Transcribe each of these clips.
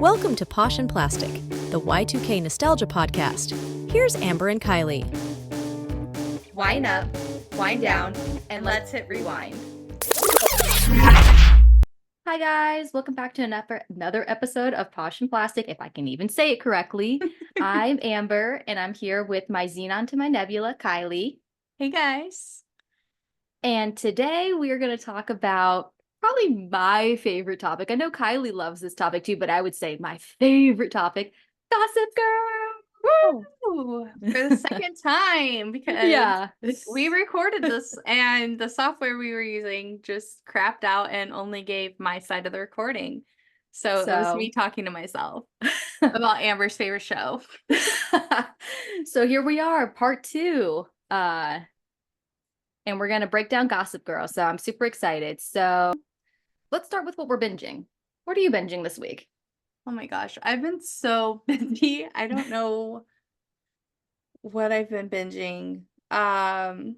Welcome to Posh and Plastic, the Y2K nostalgia podcast. Here's Amber and Kylie. Wind up, wind down, and let's hit rewind. Hi guys, welcome back to another episode of Posh and Plastic, if I can even say it correctly. I'm Amber, and I'm here with my Xenon to my Nebula, Kylie. Hey guys. And today we are going to talk about probably my favorite topic. I know Kylie loves this topic too, but I would say my favorite topic, Gossip Girl. Woo! For the second time, because we recorded this and the software we were using just crapped out and only gave my side of the recording. So it was me talking to myself about Amber's favorite show. So here we are, part 2. And we're going to break down Gossip Girl. So I'm super excited. So let's start with what we're binging. What are you binging this week? Oh my gosh, I've been so busy. I don't know what I've been binging. Oh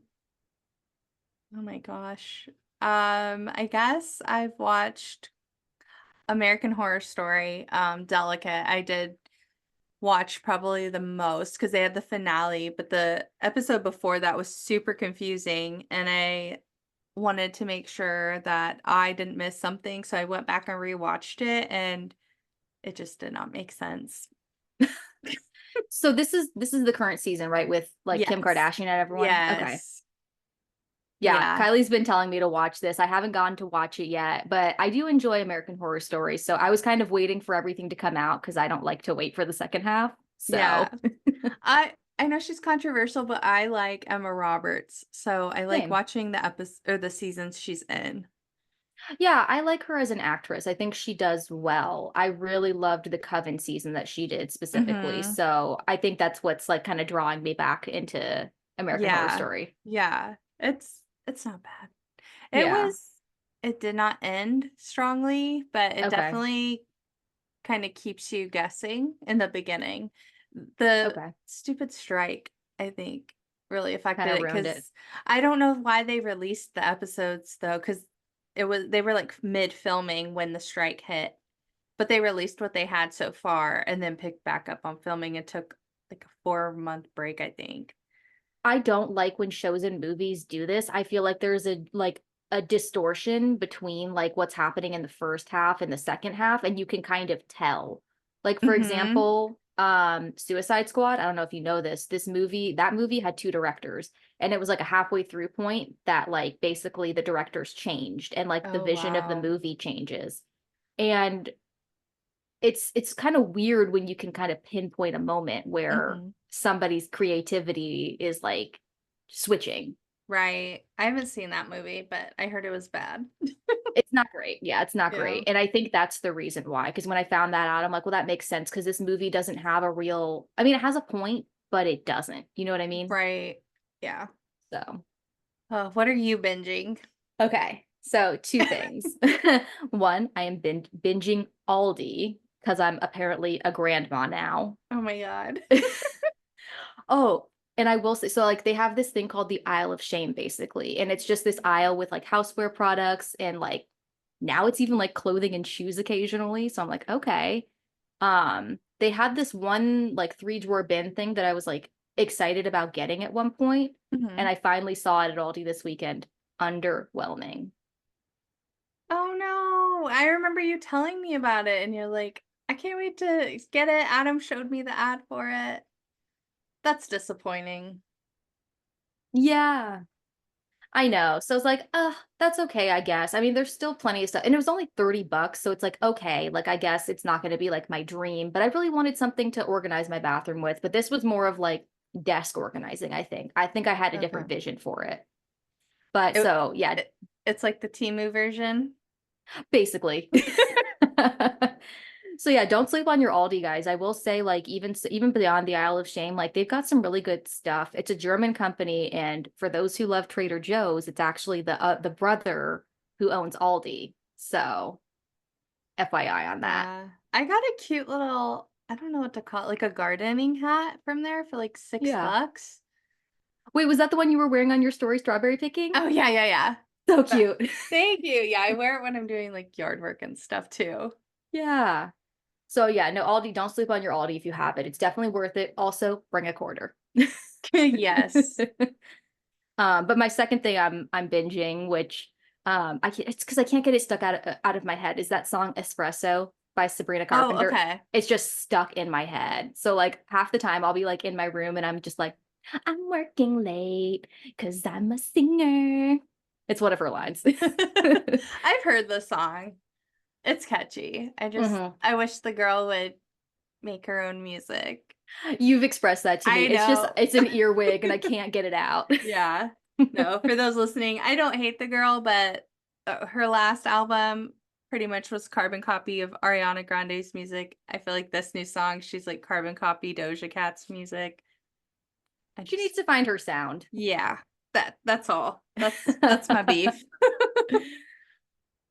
my gosh. I guess I've watched American Horror Story, Delicate. I did watch probably the most because they had the finale, but the episode before that was super confusing, and I wanted to make sure that I didn't miss something, so I went back and rewatched it, and it just did not make sense. So this is the current season, right? With like Kim Kardashian and everyone. Yes. Okay. Yeah, Kylie's been telling me to watch this. I haven't gotten to watch it yet, but I do enjoy American Horror Story. So I was kind of waiting for everything to come out because I don't like to wait for the second half. So yeah. I know she's controversial, but I like Emma Roberts. So I like watching the episode or the seasons she's in. Yeah, I like her as an actress. I think she does well. I really loved the Coven season that she did specifically. Mm-hmm. So I think that's what's like kind of drawing me back into American Horror Story. Yeah. It's not bad. It did not end strongly, but it definitely kind of keeps you guessing in the beginning. The stupid strike, I think, really affected it because I don't know why they released the episodes though, because they were like mid filming when the strike hit, but they released what they had so far and then picked back up on filming. It took like a 4-month break, I think. I don't like when shows and movies do this. I feel like there's a distortion between like what's happening in the first half and the second half, and you can kind of tell. Like for example, Suicide Squad, I don't know if you know this. That movie had 2 directors, and it was like a halfway through point that like basically the directors changed and like the vision of the movie changes. And it's kind of weird when you can kind of pinpoint a moment where somebody's creativity is like switching. Right. I haven't seen that movie, but I heard it was bad. It's not great. Yeah, it's not great. And I think that's the reason why. Because when I found that out, I'm like, well, that makes sense because this movie doesn't have it has a point, but it doesn't. You know what I mean? Right. Yeah. So. What are you binging? Okay. So 2 things. One, I am binging Aldi because I'm apparently a grandma now. Oh my God. Oh, and I will say, so like they have this thing called the aisle of shame, basically. And it's just this aisle with like houseware products and like now it's even like clothing and shoes occasionally. So I'm like, okay. They had this one like 3-drawer bin thing that I was like excited about getting at one point. And I finally saw it at Aldi this weekend. Underwhelming. Oh no. I remember you telling me about it and you're like, I can't wait to get it. Adam showed me the ad for it. That's disappointing. Yeah, I know. So it's like, that's okay, I guess. I mean, there's still plenty of stuff. And it was only $30. So it's like, okay, like, I guess it's not going to be like my dream, but I really wanted something to organize my bathroom with. But this was more of like desk organizing, I think. I think I had a different vision for it. But it's like the Temu version. Basically. So yeah, don't sleep on your Aldi, guys. I will say, like, even beyond the Isle of Shame, like they've got some really good stuff. It's a German company, and for those who love Trader Joe's, it's actually the brother who owns Aldi. So, FYI on that. I got a cute little, I don't know what to call it, like a gardening hat from there for like $6. Wait, was that the one you were wearing on your story, strawberry picking? Oh yeah. So cute. Thank you. Yeah, I wear it when I'm doing like yard work and stuff too. Yeah. So yeah, no, Aldi, don't sleep on your Aldi if you have it. It's definitely worth it. Also, bring a quarter. Yes. But my second thing I'm binging, which I can't, it's because I can't get it stuck out of my head, is that song Espresso by Sabrina Oh, Carpenter. okay. It's just stuck in my head. So like half the time I'll be like in my room and I'm just like, I'm working late because I'm a singer. It's one of her lines. I've heard the song. It's catchy. Mhm. I wish the girl would make her own music. You've expressed that to me. I It's just, know. it's an earwig and I can't get it out. Yeah. No, for those listening, I don't hate the girl, but her last album pretty much was carbon copy of Ariana Grande's music. I feel like this new song, she's like carbon copy Doja Cat's music. She needs to find her sound. Yeah, that's all. That's my beef.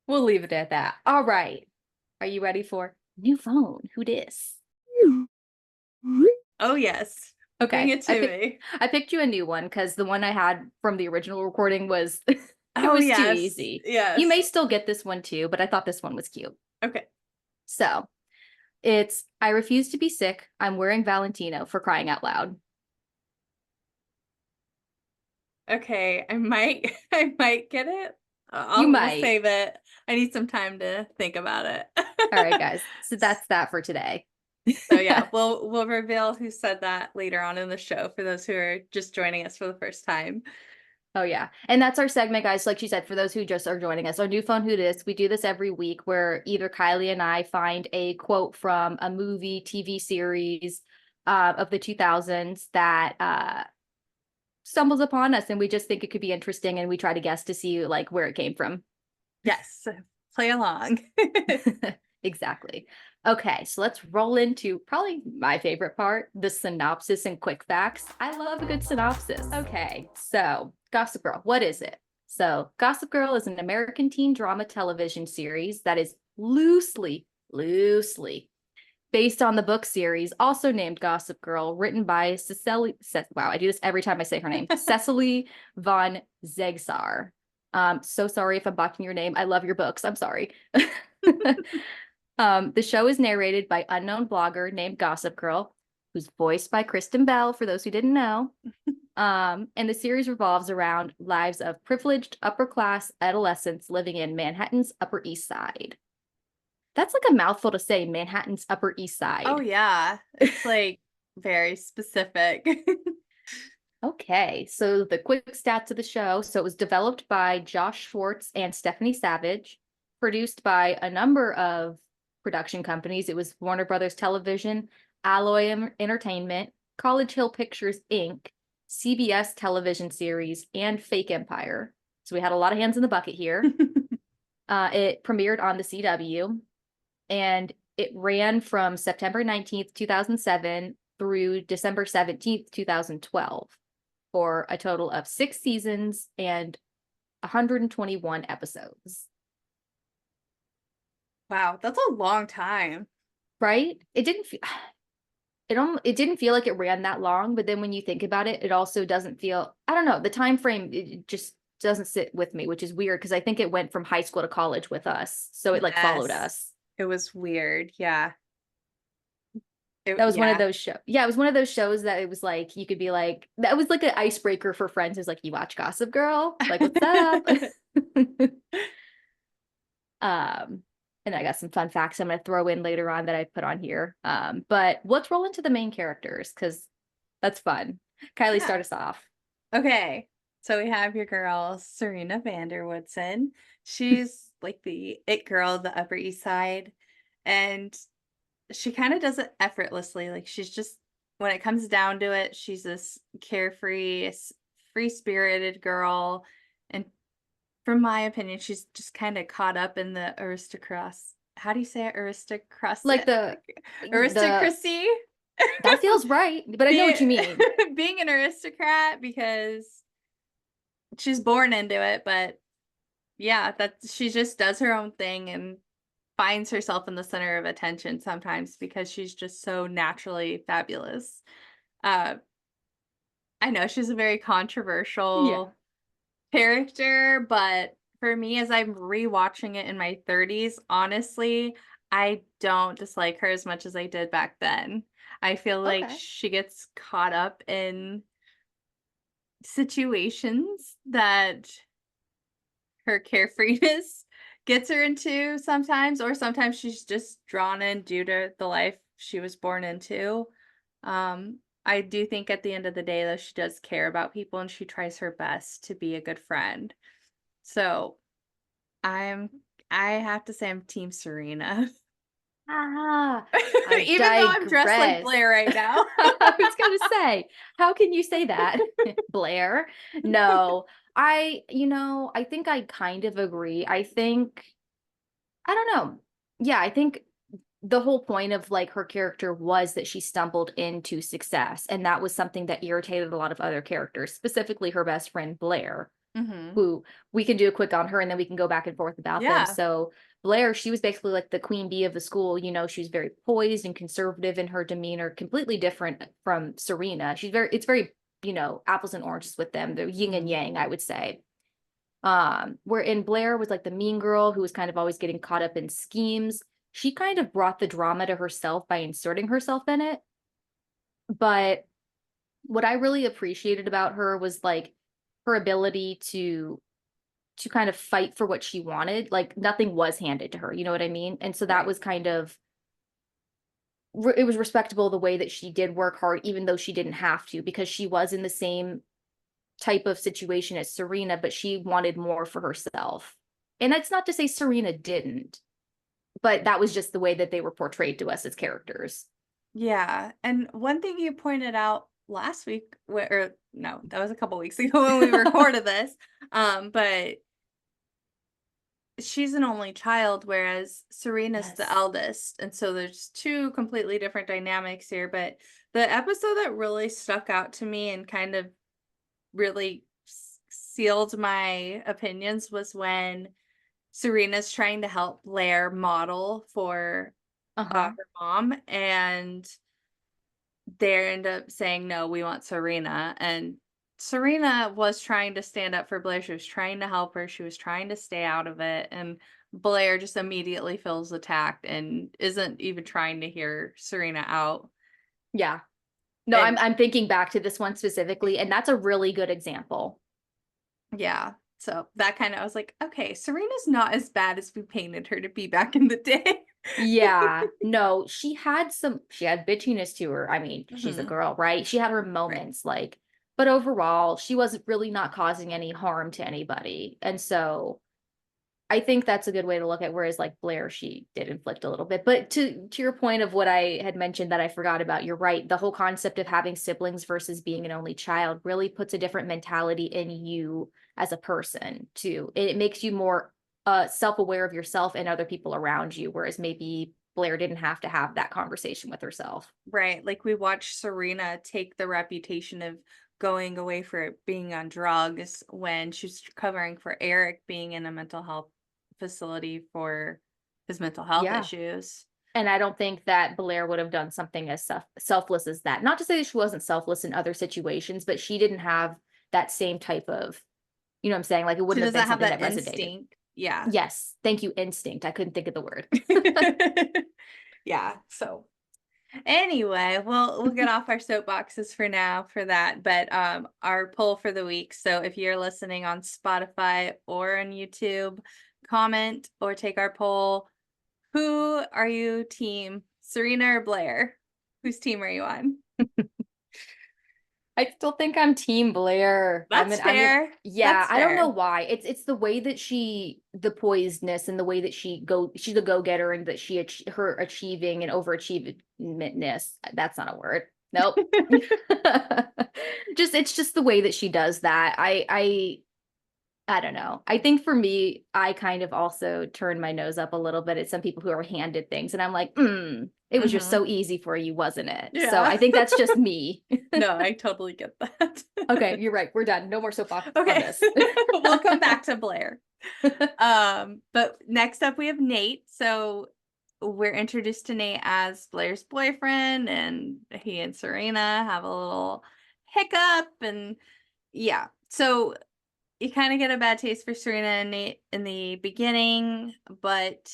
We'll leave it at that. All right. Are you ready for new phone? Who dis? Oh yes. Okay. Bring it to me. I picked you a new one because the one I had from the original recording was it Oh was too yes. easy. Yes. You may still get this one too, but I thought this one was cute. Okay. So it's I refuse to be sick. I'm wearing Valentino, for crying out loud. Okay, I might I might get it. You We'll might. save it. I need some time to think about it. All right, guys. So that's that for today. So yeah, we'll reveal who said that later on in the show for those who are just joining us for the first time. Oh yeah. And that's our segment, guys. Like she said, for those who just are joining us, our new phone who dis. We do this every week where either Kylie and I find a quote from a movie, TV series of the 2000s that stumbles upon us and we just think it could be interesting and we try to guess to see like where it came from. Yes, play along. Exactly. Okay, so let's roll into probably my favorite part, the synopsis and quick facts. I love a good synopsis. Okay, so Gossip Girl, what is it? So Gossip Girl is an American teen drama television series that is loosely based on the book series, also named Gossip Girl, written by wow, I do this every time I say her name, Cecily von Zegsar. So sorry if I'm botching your name. I love your books. I'm sorry. The show is narrated by unknown blogger named Gossip Girl, who's voiced by Kristen Bell, for those who didn't know. And the series revolves around lives of privileged upper-class adolescents living in Manhattan's Upper East Side. That's like a mouthful to say, Manhattan's Upper East Side. Oh yeah, it's like very specific. Okay, so the quick stats of the show. So it was developed by Josh Schwartz and Stephanie Savage, produced by a number of production companies. It was Warner Brothers Television, Alloy Entertainment, College Hill Pictures Inc., CBS television series, and Fake Empire. So we had a lot of hands in the bucket here. It premiered on the CW, and it ran from September 19th, 2007 through December 17th, 2012 for a total of 6 seasons and 121 episodes. Wow, that's a long time. Right? It didn't feel like it ran that long, but then when you think about it, it also doesn't feel, I don't know, the time frame it just doesn't sit with me, which is weird because I think it went from high school to college with us. So it like followed Yes. us. It was weird. Yeah. That was one of those shows. Yeah, it was one of those shows that it was like you could be like, that was like an icebreaker for friends. Who's like, you watch Gossip Girl? Like, what's up? And I got some fun facts I'm gonna throw in later on that I put on here. But let's roll into the main characters because that's fun. Kylie, Yeah. start us off. Okay, so we have your girl, Serena Vanderwoodson. She's like the it girl of the Upper East Side, and she kind of does it effortlessly. Like she's just, when it comes down to it, she's this carefree, free-spirited girl. And from my opinion, she's just kind of caught up in the aristocrats. How do you say it? Aristocracy? Like aristocracy? That feels right, but I know what you mean. Being an aristocrat because she's born into it, but yeah, she just does her own thing and finds herself in the center of attention sometimes because she's just so naturally fabulous. I know she's a very controversial character, but for me, as I'm rewatching it in my 30s, honestly, I don't dislike her as much as I did back then. I feel like Okay. she gets caught up in situations that her carefreeness gets her into sometimes, or sometimes she's just drawn in due to the life she was born into. I do think at the end of the day, though, she does care about people and she tries her best to be a good friend. So I'm, I have to say I'm Team Serena. Ah, I Even though I'm dressed like digress. Blair right now. I was gonna say, how can you say that, Blair? No, I think I kind of agree. I don't know. Yeah, I think the whole point of like her character was that she stumbled into success, and that was something that irritated a lot of other characters, specifically her best friend Blair, Hmm. who we can do a quick on her and then we can go back and forth about them. Yeah. So Blair, she was basically like the queen bee of the school. She was very poised and conservative in her demeanor, completely different from Serena. It's very, apples and oranges with them. They're yin and Mhm. yang, I would say. Wherein Blair was like the mean girl who was kind of always getting caught up in schemes. She kind of brought the drama to herself by inserting herself in it. But what I really appreciated about her was like her ability to kind of fight for what she wanted. Like nothing was handed to her, you know what I mean? And so that Right. was kind of it was respectable the way that she did work hard even though she didn't have to, because she was in the same type of situation as Serena, but she wanted more for herself. And that's not to say Serena didn't, but that was just the way that they were portrayed to us as characters. Yeah. And one thing you pointed out last week, or no, that was a couple weeks ago when we recorded this. But she's an only child, whereas Serena's the Yes. eldest. And so there's two completely different dynamics here. But the episode that really stuck out to me and kind of really sealed my opinions was when Serena's trying to help Blair model for Uh-huh. her mom, and they end up saying, "No, we want Serena." And Serena was trying to stand up for Blair. She was trying to help her. She was trying to stay out of it. And Blair just immediately feels attacked and isn't even trying to hear Serena out. Yeah. No, I'm And I'm thinking back to this one specifically, and that's a really good example. yeah, so that kind of, I was like, okay, Serena's not as bad as we painted her to be back in the day. Yeah. No, she had bitchiness to her. I mean, she's a Hmm. girl, right? She had her Right. moments, like, but overall, she wasn't really not causing any harm to anybody. And so I think that's a good way to look at, whereas like Blair, she did inflict a little bit. But to your point of what I had mentioned that I forgot about, you're right. The whole concept of having siblings versus being an only child really puts a different mentality in you as a person too. It makes you more self-aware of yourself and other people around you, whereas maybe Blair didn't have to have that conversation with herself. Right. Like we watched Serena take the reputation of going away for being on drugs when she's covering for Eric being in a mental health facility for his mental health Yeah. issues. And I don't think that Blair would have done something as selfless as that. Not to say that she wasn't selfless in other situations, but she didn't have that same type of, you know what I'm saying? Like it She wouldn't have doesn't been have something that that resonated. instinct. Yeah. Yes. Thank you, instinct. I couldn't think of the word. Yeah. So anyway, we'll get off our soapboxes for now for that. But our poll for the week. So if you're listening on Spotify or on YouTube, comment or take our poll. Who are you team? Serena or Blair? Whose team are you on? I still think I'm Team Blair. That's fair. Yeah, That's I don't know fair. why. It's the way that the poisedness and the way that she's a go-getter, and that her achieving and overachievedness. That's not a word. Nope. It's just the way that she does that. I don't know. I think for me, I kind of also turn my nose up a little bit at some people who are handed things, and I'm like, it was just Hmm. so easy for you, wasn't it? So Yeah. I think that's just me. No, I totally get that. Okay, you're right. We're done. No more soapbox on Okay. this. We'll come back to Blair. But next up we have Nate. So we're introduced to Nate as Blair's boyfriend, and he and Serena have a little hiccup, and yeah. So you kind of get a bad taste for Serena and Nate in the beginning, but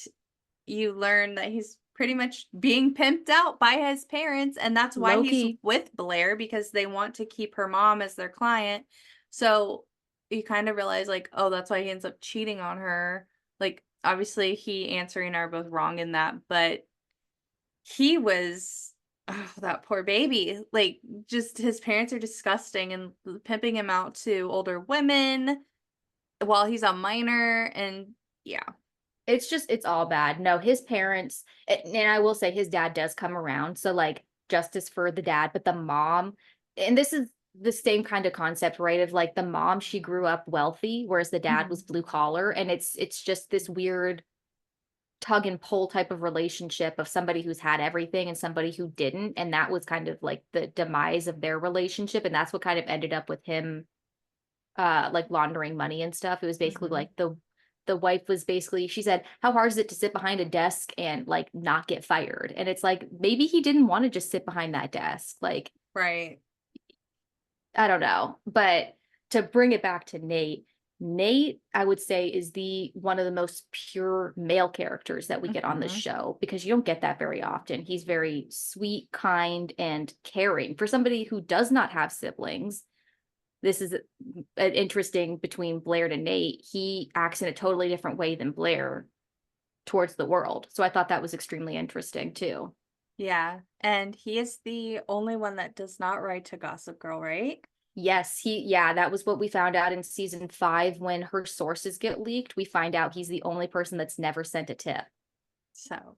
you learn that he's pretty much being pimped out by his parents, and that's why he's Low-key. with Blair, because they want to keep her mom as their client. So you kind of realize, like, oh, that's why he ends up cheating on her. Like, obviously he and Serena are both wrong in that, but he was, oh, that poor baby. Like, just his parents are disgusting and pimping him out to older women while he's a minor, and yeah. It's all bad. No, his parents, and I will say his dad does come around. So like justice for the dad, but the mom, and this is the same kind of concept, right? Of like the mom, she grew up wealthy, whereas the dad was blue collar. And it's just this weird tug and pull type of relationship of somebody who's had everything and somebody who didn't. And that was kind of like the demise of their relationship. And that's what kind of ended up with him like laundering money and stuff. It was basically like the wife was basically, she said, how hard is it to sit behind a desk and like not get fired? And it's like, maybe he didn't want to just sit behind that desk. Like, Right. I don't know. But to bring it back to Nate, I would say is the one of the most pure male characters that we get on this show, because you don't get that very often. He's very sweet, kind, and caring for somebody who does not have siblings. This is an interesting between Blair to Nate. He acts in a totally different way than Blair towards the world. So I thought that was extremely interesting too. Yeah. And he is the only one that does not write to Gossip Girl, right? Yes, that was what we found out in season 5 when her sources get leaked. We find out he's the only person that's never sent a tip. So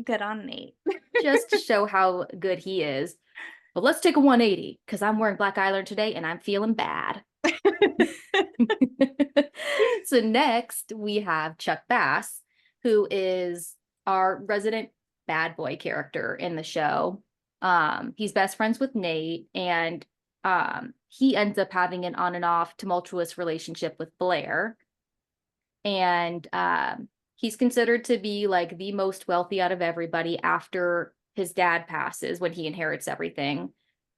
good on Nate. Just to show how good he is. But let's take a 180 because I'm wearing black eyeliner today and I'm feeling bad. So next we have Chuck Bass, who is our resident bad boy character in the show. He's best friends with Nate, and he ends up having an on and off tumultuous relationship with Blair. And he's considered to be like the most wealthy out of everybody after his dad passes, when he inherits everything.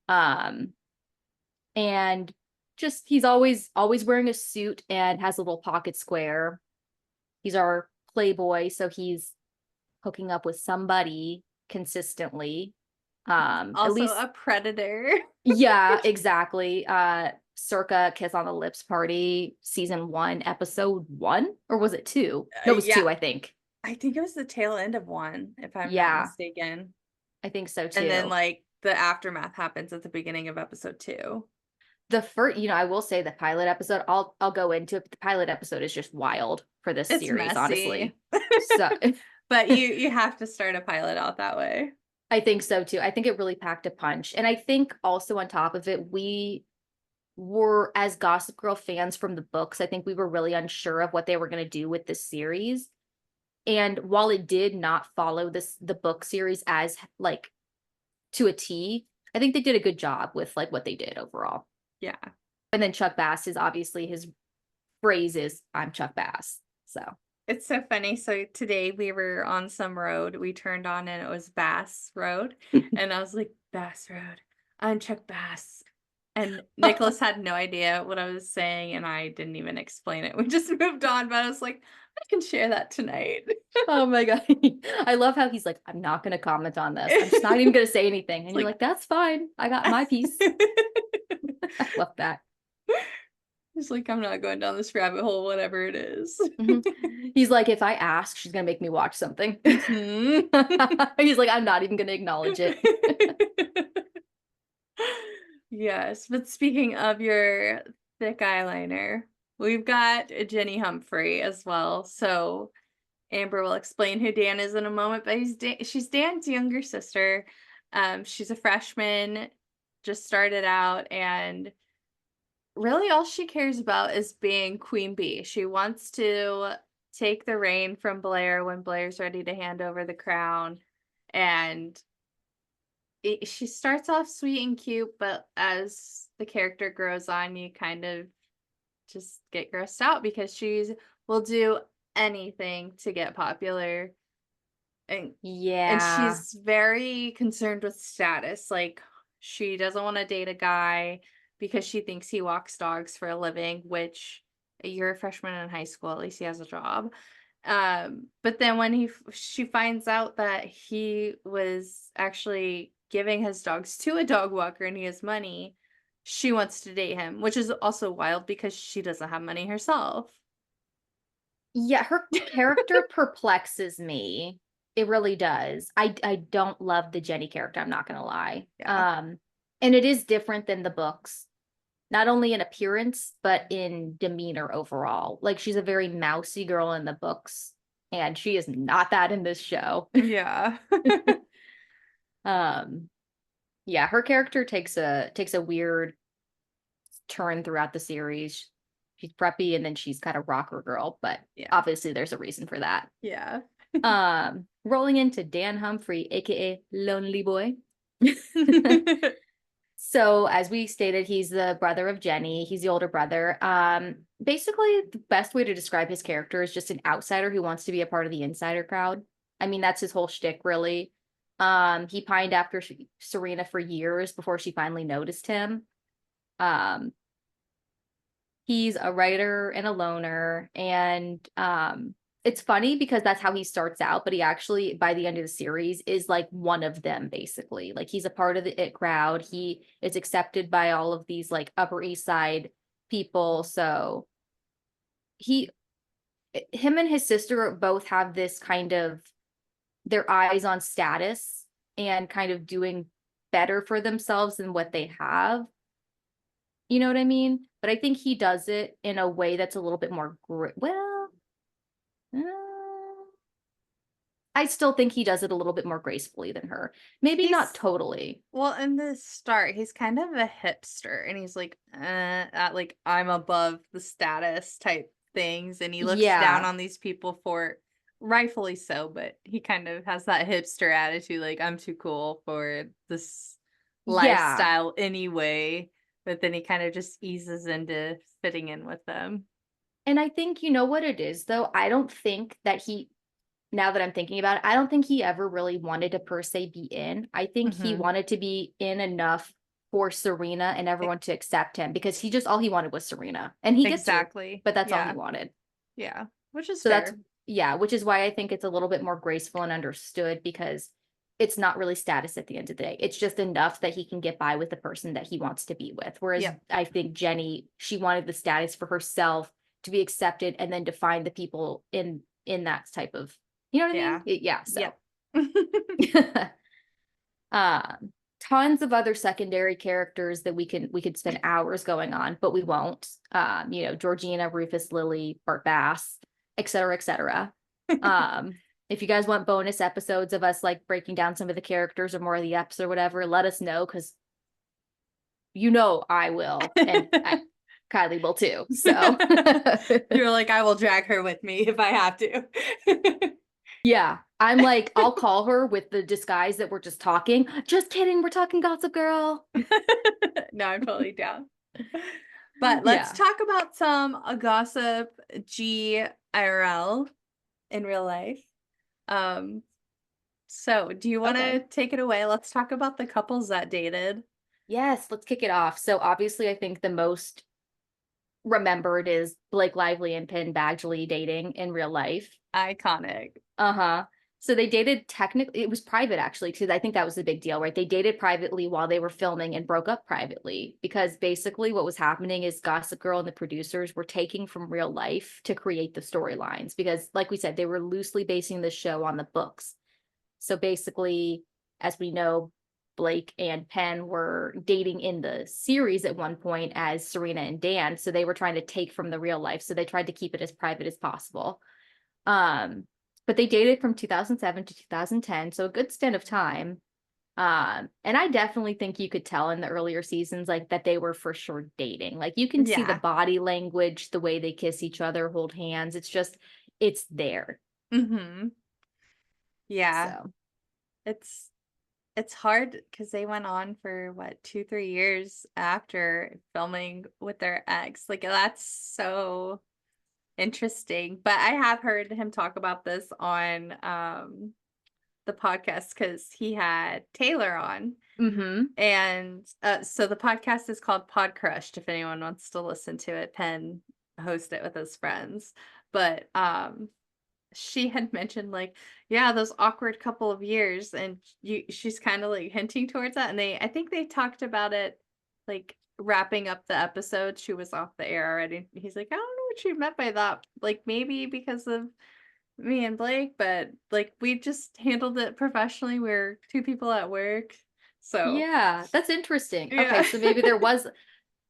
And just he's always wearing a suit and has a little pocket square. He's our playboy, so he's hooking up with somebody consistently. At Also least a predator. yeah, exactly. Circa Kiss on the Lips Party, season 1, episode 1, or was it 2? No, it was Yeah. 2, I think. I think it was the tail end of 1, if I'm Yeah. not mistaken. I think so too. And then like the aftermath happens at the beginning of episode 2. The first, I will say the pilot episode, I'll go into it, but the pilot episode is just wild for this It's series, messy. honestly. So But you have to start a pilot out that way. I think so too. I think it really packed a punch. And I think also on top of it, we were, as Gossip Girl fans from the books, I think we were really unsure of what they were going to do with this series. And while it did not follow the book series as like to a T, I think they did a good job with like what they did overall. Yeah. And then Chuck Bass is obviously, his phrase is, I'm Chuck Bass. So it's so funny. So today we were on some road. We turned on and it was Bass Road. And I was like, Bass Road. I'm Chuck Bass. And Nicholas had no idea what I was saying, and I didn't even explain it. We just moved on, but I was like, I can share that tonight. Oh my God. I love how he's like, I'm not going to comment on this. I'm just not even going to say anything. And you're like, that's fine. I got my piece. I love that. He's like, I'm not going down this rabbit hole, whatever it is. He's like, if I ask, she's going to make me watch something. He's like, I'm not even going to acknowledge it. Yes, but speaking of your thick eyeliner, we've got Jenny Humphrey as well. So Amber will explain who Dan is in a moment, but she's Dan's younger sister. She's a freshman, just started out, and really all she cares about is being Queen Bee. She wants to take the reign from Blair when Blair's ready to hand over the crown. And she starts off sweet and cute, but as the character grows on, you kind of just get grossed out because she will do anything to get popular. And she's very concerned with status. Like, she doesn't want to date a guy because she thinks he walks dogs for a living, which you're a freshman in high school, at least he has a job. But then when she finds out that he was actually giving his dogs to a dog walker and he has money, she wants to date him, which is also wild because she doesn't have money herself. Yeah, her character perplexes me. It really does. I don't love the Jenny character, I'm not gonna lie. Yeah. And it is different than the books, not only in appearance, but in demeanor overall. Like, she's a very mousy girl in the books, and she is not that in this show. Yeah. Yeah, her character takes a weird turn throughout the series. She's preppy and then she's kind of rocker girl, but Yeah. obviously there's a reason for that. Yeah. Rolling into Dan Humphrey, aka Lonely Boy. So, as we stated, he's the brother of Jenny. He's the older brother. Basically, the best way to describe his character is just an outsider who wants to be a part of the insider crowd. I mean, that's his whole shtick, really. He pined after Serena for years before she finally noticed him. He's a writer and a loner, and it's funny because that's how he starts out, but he actually, by the end of the series, is like one of them, basically. Like, he's a part of the it crowd. He is accepted by all of these like Upper East Side people. So him and his sister both have this kind of their eyes on status and kind of doing better for themselves than what they have. You know what I mean? But I think he does it in a way that's a little bit more I still think he does it a little bit more gracefully than her. Maybe not totally. Well, in the start, he's kind of a hipster and he's like, at like I'm above the status type things, and he looks down on these people for rightfully so, but he kind of has that hipster attitude, like I'm too cool for this lifestyle anyway. But then he kind of just eases into fitting in with them. And I think, you know what it is, though? I don't think that now that I'm thinking about it, I don't think he ever really wanted to per se be in. I think he wanted to be in enough for Serena and everyone to accept him, because all he wanted was Serena. And he gets exactly, but that's all he wanted. Yeah, which is so fair. which is why I think it's a little bit more graceful and understood, because it's not really status at the end of the day. It's just enough that he can get by with the person that he wants to be with. Whereas I think Jenny, she wanted the status for herself to be accepted and then to find the people in that type of, you know what I mean? Yeah. So tons of other secondary characters that we could spend hours going on, but we won't. Georgina, Rufus, Lily, Bart Bass, et cetera, et cetera. If you guys want bonus episodes of us like breaking down some of the characters or more of the eps or whatever, let us know, because I will, and Kylie will too. So you're like, I will drag her with me if I have to. Yeah, I'm like, I'll call her with the disguise that we're just talking. Just kidding, we're talking Gossip Girl. No, I'm totally down. But let's talk about some gossip IRL in real life. So do you want to take it away? Let's talk about the couples that dated. Yes, let's kick it off. So obviously, I think the most remembered is Blake Lively and Penn Badgley dating in real life. Iconic. So they dated technically, it was private actually, because I think that was the big deal, right? They dated privately while they were filming and broke up privately, because basically what was happening is Gossip Girl and the producers were taking from real life to create the storylines, because like we said, they were loosely basing the show on the books. So basically, as we know, Blake and Penn were dating in the series at one point as Serena and Dan. So they were trying to take from the real life. So they tried to keep it as private as possible. But they dated from 2007 to 2010, so a good stint of time. And I definitely think you could tell in the earlier seasons, like, that they were for sure dating. Like, you can see the body language, the way they kiss each other, hold hands. It's there. Yeah. So. It's hard because they went on for 2-3 years after filming with their ex. Like, that's so interesting. But I have heard him talk about this on the podcast, because he had Taylor on. And so the podcast is called Pod Crushed, if anyone wants to listen to it. Penn hosted it with his friends. But she had mentioned like, yeah, those awkward couple of years, and she's kind of like hinting towards that. And I think they talked about it like wrapping up the episode. She was off the air already. He's like, I don't know what she meant by that. Like maybe because of me and Blake, but like we just handled it professionally. We're two people at work. So Yeah, that's interesting. Okay, yeah. so maybe there was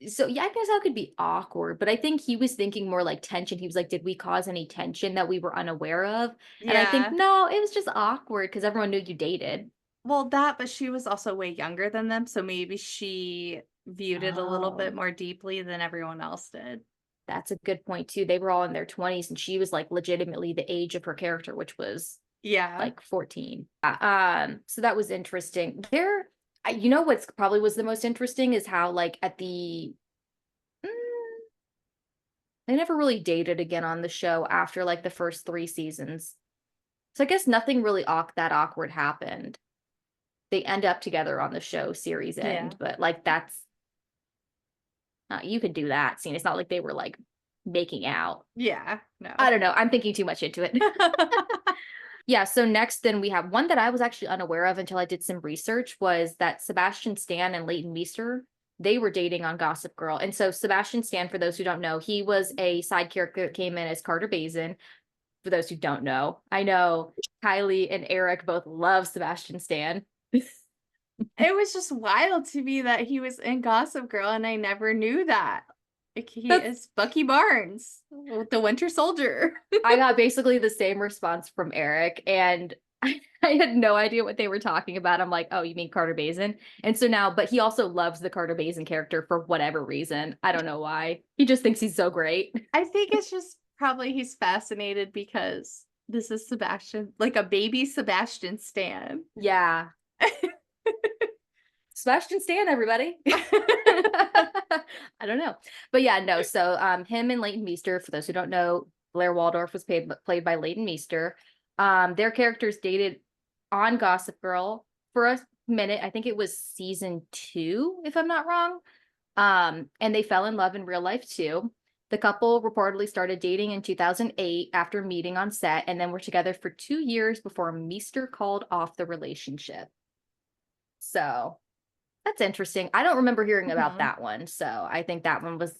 so yeah, I guess that could be awkward, but I think he was thinking more like tension. He was like, did we cause any tension that we were unaware of? And I think Yeah. no, it was just awkward because everyone knew you dated. Well, that, but she was also way younger than them, so maybe she viewed it a little bit Oh, more deeply than everyone else did. that's a good point too. They were all in their 20s and she was like legitimately the age of her character, which was Yeah. like 14. So that was interesting. You know what's probably was the most interesting is how like at the mm, they never really dated again on the show after like the first 3 seasons. So I guess nothing really that awkward happened. They end up together on the show series Yeah. end, but like that's you could do that scene. It's not like they were like making out. Yeah. I No. don't know. I'm thinking too much into it. Yeah, so next then we have one that I was actually unaware of until I did some research was that Sebastian Stan and Leighton Meester, they were dating on Gossip Girl. And so Sebastian Stan, for those who don't know, he was a side character that came in as Carter Bazin. For those who don't know, I know Kylie and Eric both love Sebastian Stan. It was just wild to me that he was in Gossip Girl, and I never knew that. Like, he That's is Bucky Barnes, the Winter Soldier. I got basically the same response from Eric, and I had no idea what they were talking about. I'm like, oh, you mean Carter Bazin? And so now, but he also loves the Carter Bazin character for whatever reason. I don't know why. He just thinks he's so great. I think it's just probably he's fascinated because this is Sebastian, like a baby Sebastian Stan. Yeah. Sebastian Stan, everybody. I don't know. But yeah, no. So him and Leighton Meester, for those who don't know, Blair Waldorf was played by Leighton Meester. Their characters dated on Gossip Girl for a minute. I think it was season 2, if I'm not wrong. And they fell in love in real life too. The couple reportedly started dating in 2008 after meeting on set, and then were together for 2 years before Meester called off the relationship. So that's interesting. I don't remember hearing about Mhm. that one. So I think that one was,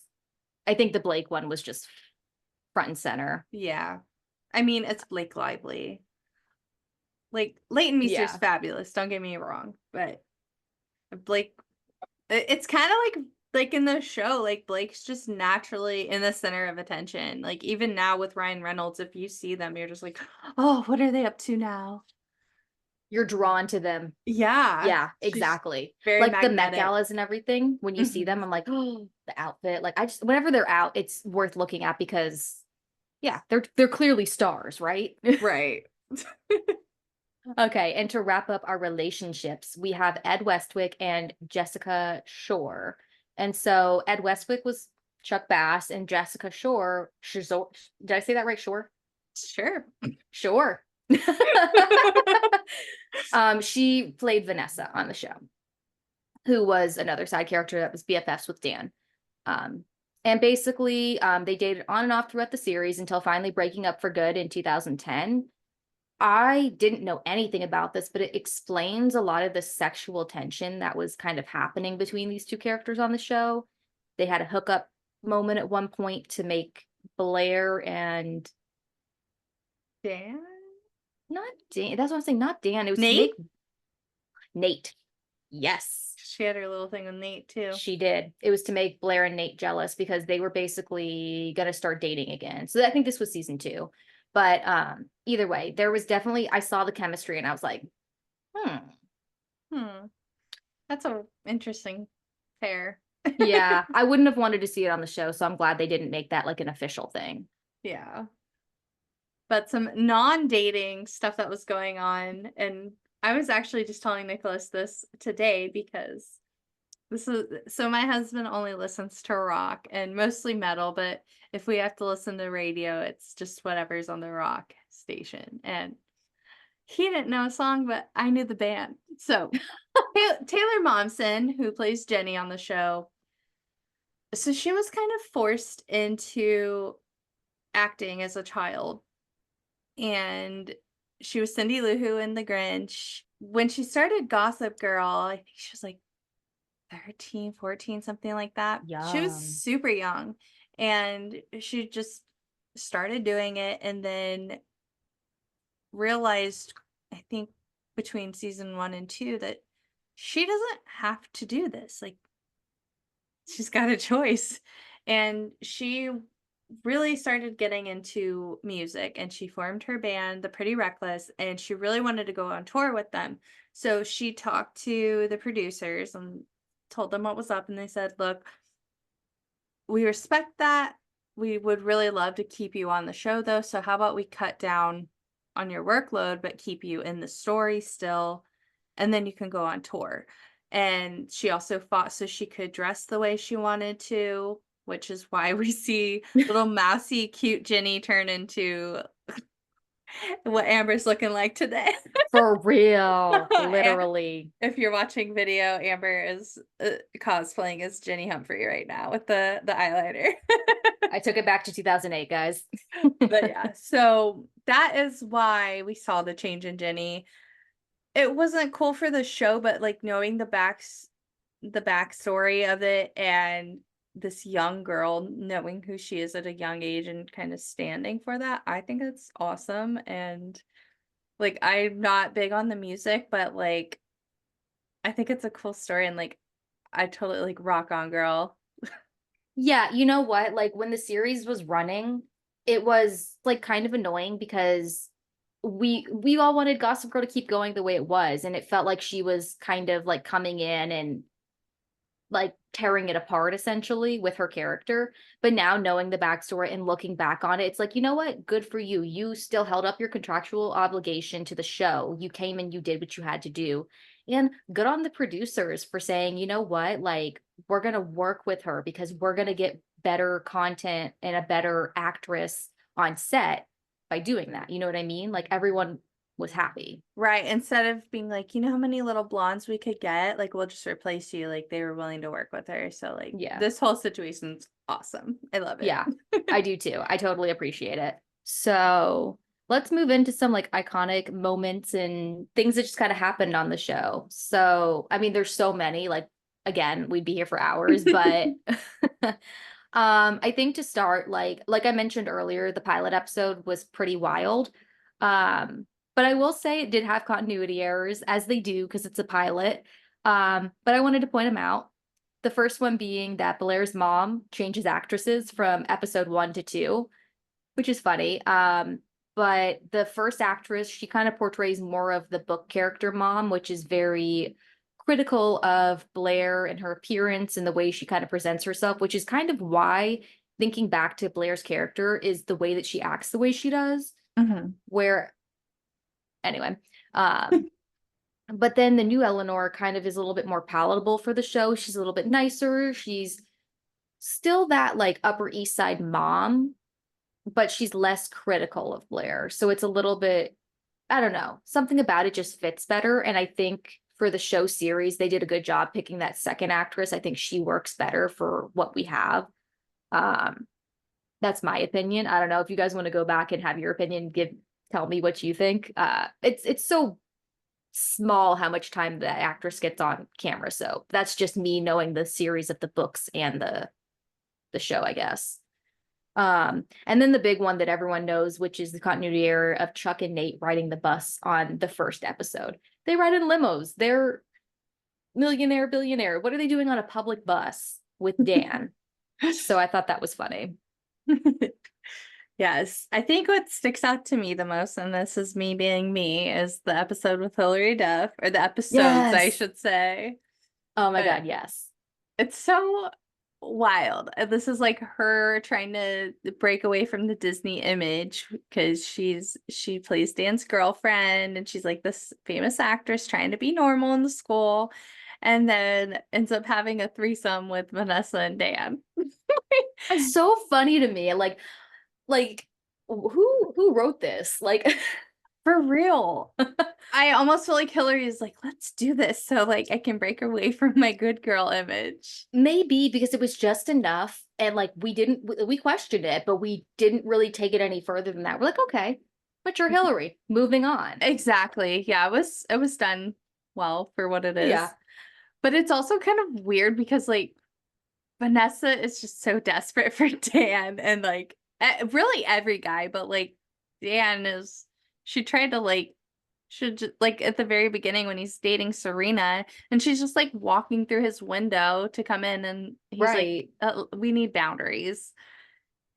I think the Blake one was just front and center. Yeah. I mean, it's Blake Lively. Like, Leighton Meester's Yeah. fabulous, don't get me wrong, but Blake, it's kind of like in the show, like Blake's just naturally in the center of attention. Like even now with Ryan Reynolds, if you see them, you're just like, oh, what are they up to now? You're drawn to them. Yeah, Yeah, she's exactly. very Like the Met magnetic. Galas and everything, when you see Mhm. them, I'm like, oh, the outfit. Like I just whenever they're out, it's worth looking at because yeah, they're clearly stars, right? Right. Okay, and to wrap up our relationships, we have Ed Westwick and Jessica Shore. And so Ed Westwick was Chuck Bass and Jessica Shore, did I say that right? Shore? Sure. Sure. She played Vanessa on the show, who was another side character that was BFFs with Dan. Um, and basically, they dated on and off throughout the series until finally breaking up for good in 2010. I didn't know anything about this, but it explains a lot of the sexual tension that was kind of happening between these two characters on the show. They had a hookup moment at one point to make Blair and Dan? not Dan. That's what I'm saying. Not Dan. It was to Nate? make Nate. Yes, She had her little thing with Nate too. she did. It was to make Blair and Nate jealous because they were basically gonna start dating again. So I think this was season 2. But either way, there was definitely I saw the chemistry and I was like, hmm. Hmm. That's a interesting pair. Yeah, I wouldn't have wanted to see it on the show, so I'm glad they didn't make that like an official thing. Yeah. But some non-dating stuff that was going on, and I was actually just telling Nicholas this today because this is so my husband only listens to rock and mostly metal, but if we have to listen to radio, it's just whatever's on the rock station. And he didn't know a song, but I knew the band. So Taylor Momsen, who plays Jenny on the show, so she was kind of forced into acting as a child. and she was Cindy Lou Who in The Grinch. When she started Gossip Girl, I think she was like 13, 14, something like that. She was Young. super young, and she just started doing it and then realized, I think between season 1 and 2, that she doesn't have to do this. Like, she's got a choice. And she really started getting into music, and she formed her band, The Pretty Reckless, and she really wanted to go on tour with them. So she talked to the producers and told them what was up, and they said, "Look, we respect that. We would really love to keep you on the show though. So how about we cut down on your workload, but keep you in the story still, and then you can go on tour." And she also fought so she could dress the way she wanted to, which is why we see little mousy, cute Jenny turn into what Amber's looking like today. For real. And Literally. if you're watching video, Amber is cosplaying as Jenny Humphrey right now with the eyeliner. I took it back to 2008, guys. But yeah, so that is why we saw the change in Jenny. It wasn't cool for the show, but like knowing the backstory of it, and this young girl knowing who she is at a young age and kind of standing for that, I think it's awesome. And like, I'm not big on the music, but like, I think it's a cool story, and like, I totally like rock on, girl. Yeah, you know what? Like when the series was running, it was like kind of annoying because we all wanted Gossip Girl to keep going the way it was, and it felt like she was kind of like coming in and like tearing it apart essentially with her character. But now knowing the backstory and looking back on it, it's like, you know what? Good for you. You still held up your contractual obligation to the show. You came and you did what you had to do. And good on the producers for saying, you know what? Like, we're going to work with her because we're going to get better content and a better actress on set by doing that. You know what I mean? Like, everyone was happy. Right. Instead of being like, you know how many little blondes we could get? Like, we'll just replace you. Like, they were willing to work with her. So, like, Yeah. this whole situation's awesome. I love it. Yeah, I do too. I totally appreciate it. So let's move into some like iconic moments and things that just kind of happened on the show. So, I mean, there's so many, like, again, we'd be here for hours, but I think to start, like I mentioned earlier, the pilot episode was pretty wild. But I will say it did have continuity errors, as they do, because it's a pilot. But I wanted to point them out. The first one being that Blair's mom changes actresses from episode 1 to 2, which is funny. But the first actress, she kind of portrays more of the book character mom, which is very critical of Blair and her appearance and the way she kind of presents herself, which is kind of why, thinking back to Blair's character, is the way that she acts the way she does. Mm-hmm. Where, anyway, but then the new Eleanor kind of is a little bit more palatable for the show. She's a little bit nicer. She's still that like Upper East Side mom, but she's less critical of Blair. So it's a little bit, I don't know, something about it just fits better. And I think for the show series, they did a good job picking that second actress. I think she works better for what we have. That's my opinion. I don't know if you guys want to go back and have your opinion, tell me what you think. It's so small how much time the actress gets on camera, so that's just me knowing the series of the books and the show, I guess. And then the big one that everyone knows, which is the continuity error of Chuck and Nate riding the bus on the first episode. They ride in limos. They're millionaire, billionaire. What are they doing on a public bus with Dan? So I thought that was funny. Yes. I think what sticks out to me the most, and this is me being me, is the episode with Hilary Duff, or the episodes, I Yes. should say. Oh my But God, yes. it's so wild. This is like her trying to break away from the Disney image, because she plays Dan's girlfriend, and she's like this famous actress trying to be normal in the school, and then ends up having a threesome with Vanessa and Dan. It's so funny to me. Like who wrote this? Like For real. I almost feel like Hillary is like, let's do this so like I can break away from my good girl image. maybe because it was just enough, and like we questioned it, but we didn't really take it any further than that. We're like, okay, But you're Hillary. Moving on. Exactly. Yeah, it was done well for what it is. Yeah. But it's also kind of weird because like Vanessa is just so desperate for Dan and like really every guy, but like Dan is she tried to like should just, like at the very beginning when he's dating Serena and she's just like walking through his window to come in and he's Right. like we need boundaries.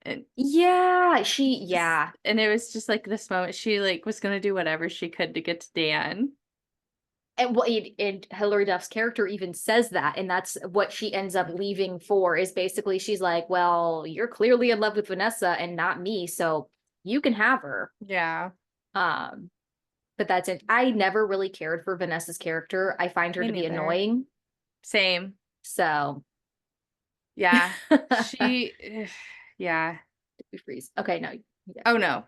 And Yeah, and it was just like this moment she like was gonna do whatever she could to get to Dan. And Hilary Duff's character even says that, and that's what she ends up leaving for, is basically she's like, well, you're clearly in love with Vanessa and not me, so you can have her. Yeah. But that's it. I never really cared for Vanessa's character. I find her Me to be neither. annoying. Same. So Yeah. She yeah. Did we freeze? Okay, no. Yeah. Oh no.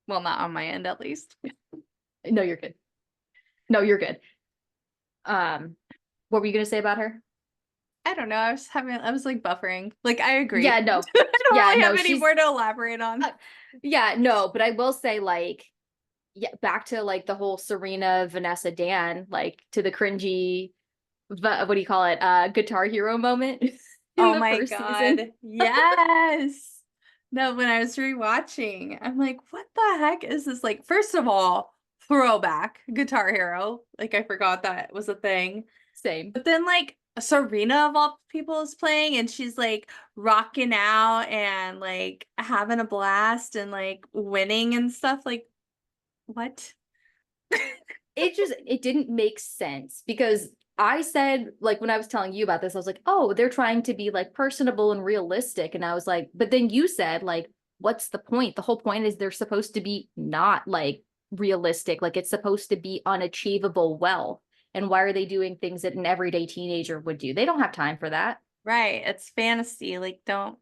Well, not on my end at least. No, you're good. No, you're good. What were you gonna say about her? I don't know. I was like buffering. Like I agree. Yeah, no. I don't Yeah, really no, have any she's- more to elaborate on. Yeah, no, but I will say, like, yeah, back to like the whole Serena, Vanessa, Dan, like to the cringy, what do you call it? Guitar Hero moment in Oh the my first god. season. Yes. No, when I was rewatching, I'm like, what the heck is this? Like, first of all, throwback Guitar Hero. Like I forgot that was a thing. Same. But then like Serena of all people is playing and she's like rocking out and like having a blast and like winning and stuff. Like, what? It didn't make sense because I said, like, when I was telling you about this, I was like, oh, they're trying to be like personable and realistic. And I was like, but then you said, like, what's the point? The whole point is they're supposed to be not like realistic. Like, it's supposed to be unachievable wealth. And why are they doing things that an everyday teenager would do? They don't have time for that. Right. It's fantasy. Like, don't.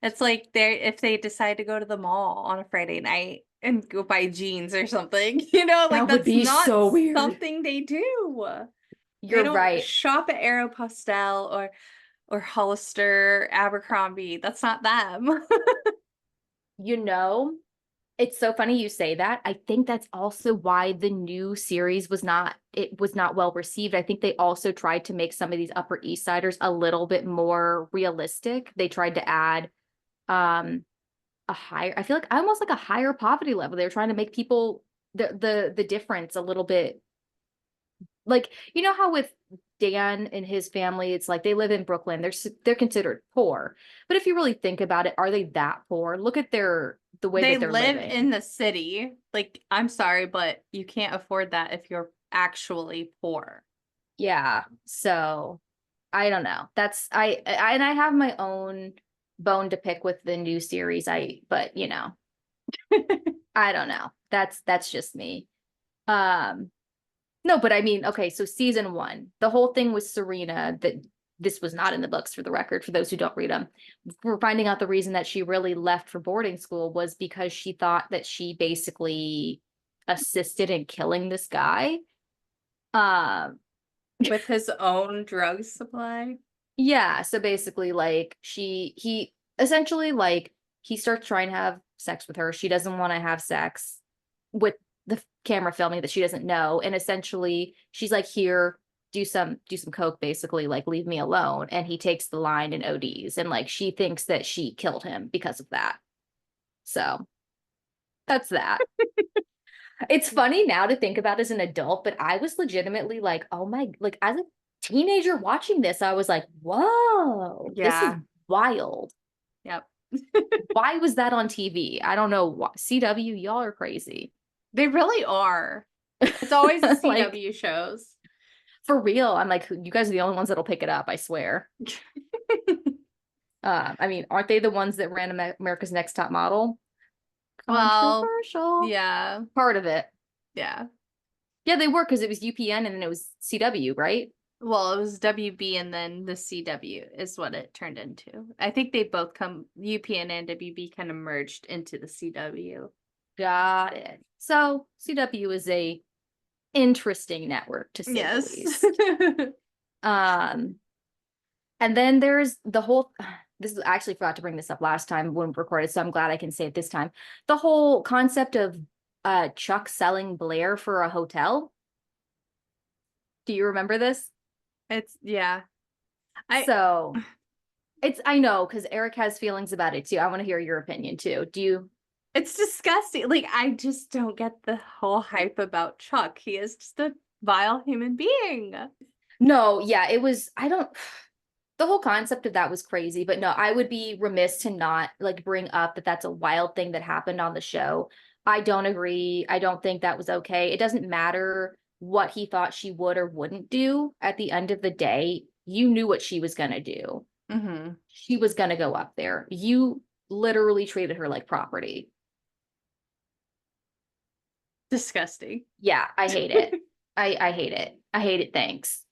It's like if they decide to go to the mall on a Friday night and go buy jeans or something, you know, like That would that's be not so weird. something they do. They You're don't right. shop at Aeropostale or Hollister, Abercrombie. That's not them. You know, it's so funny you say that. I think that's also why the new series was not well received. I think they also tried to make some of these Upper East Siders a little bit more realistic. They tried to add a higher, I feel like almost like a higher poverty level. They were trying to make people the difference a little bit, like, you know how with Dan and his family, it's like they live in Brooklyn. They're considered poor. But if you really think about it, are they that poor? Look at the way They that they're live living. in the city. Like, I'm sorry, but you can't afford that if you're actually poor. Yeah. So I don't know. And I have my own bone to pick with the new series. But you know, I don't know. That's just me. No, but I mean, okay, so season 1, the whole thing with Serena, that this was not in the books for the record, for those who don't read them. We're finding out the reason that she really left for boarding school was because she thought that she basically assisted in killing this guy. With his own drug supply. Yeah, so basically, like, he essentially, like, he starts trying to have sex with her. She doesn't want to have sex with the camera filming that she doesn't know, and essentially she's like, here, do some coke, basically, like, leave me alone. And he takes the line and ODs, and like she thinks that she killed him because of that. So that's that. It's funny now to think about as an adult, but I was legitimately like, oh my, like, as a teenager watching this, I was like, whoa, this is Yeah. wild. Yep. Why was that on TV? I don't know. CW, y'all are crazy. They really are. It's always the Like, CW shows. for real. I'm like, you guys are the only ones that'll pick it up, I swear. I mean, aren't they the ones that ran America's Next Top Model? Well, Controversial. yeah. Part of it. Yeah. Yeah, they were, because it was UPN and then it was CW, right? Well, it was WB and then the CW is what it turned into. I think they both UPN and WB kind of merged into the CW. Got it. So CW is a interesting network, to say the least. Yes. And then there's the whole, this is I actually forgot to bring this up last time when we recorded, so I'm glad I can say it this time. The whole concept of Chuck selling Blair for a hotel. Do you remember this? Yeah. So I know, because Eric has feelings about it too. I want to hear your opinion too. Do you? It's disgusting. Like, I just don't get the whole hype about Chuck. He is just a vile human being. No, yeah, it was, the whole concept of that was crazy, but no, I would be remiss to not like bring up that that's a wild thing that happened on the show. I don't agree. I don't think that was okay. It doesn't matter what he thought she would or wouldn't do. At the end of the day, you knew what she was going to do. Mm-hmm. She was going to go up there. You literally treated her like property. Disgusting. Yeah, I hate it. I hate it. I hate it. Thanks.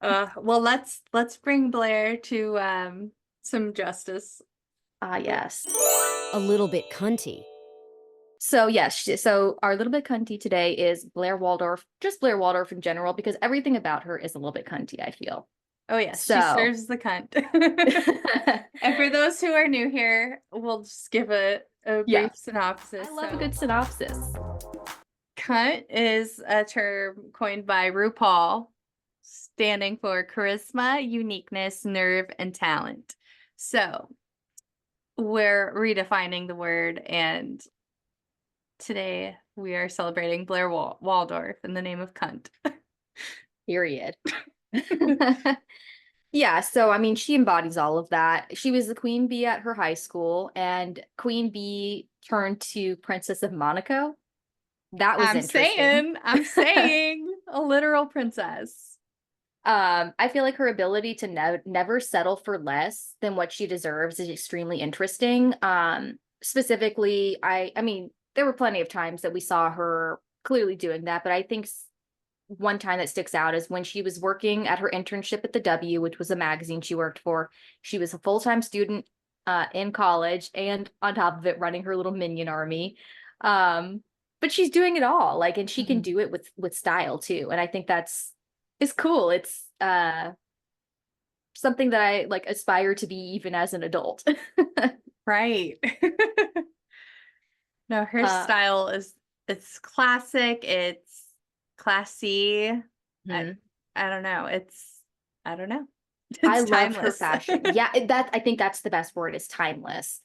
Well, let's bring Blair to some justice. Yes. A little bit cunty. So yes, so our little bit cunty today is Blair Waldorf, just Blair Waldorf in general, because everything about her is a little bit cunty, I feel. Oh yes, So she serves the cunt. And for those who are new here, we'll just give a brief synopsis. I love a good synopsis. Cunt is a term coined by RuPaul, standing for charisma, uniqueness, nerve, and talent. So we're redefining the word, and today we are celebrating Blair Waldorf in the name of cunt. Period. Yeah, so I mean, she embodies all of that. She was the queen bee at her high school, and Queen Bee turned to Princess of Monaco. That was interesting. I'm saying a literal princess. I feel like her ability to never settle for less than what she deserves is extremely interesting. Specifically, I mean, there were plenty of times that we saw her clearly doing that, but I think one time that sticks out is when she was working at her internship at the W, which was a magazine she worked for. She was a full-time student in college, and on top of it, running her little minion army. But she's doing it all, like, and she can do it with style too. And I think it's cool. It's something that I like aspire to be even as an adult. Right. No, her style it's classic, it's classy. I don't know. I don't know. It's I love timeless. her fashion. Yeah, I think that's the best word, is timeless.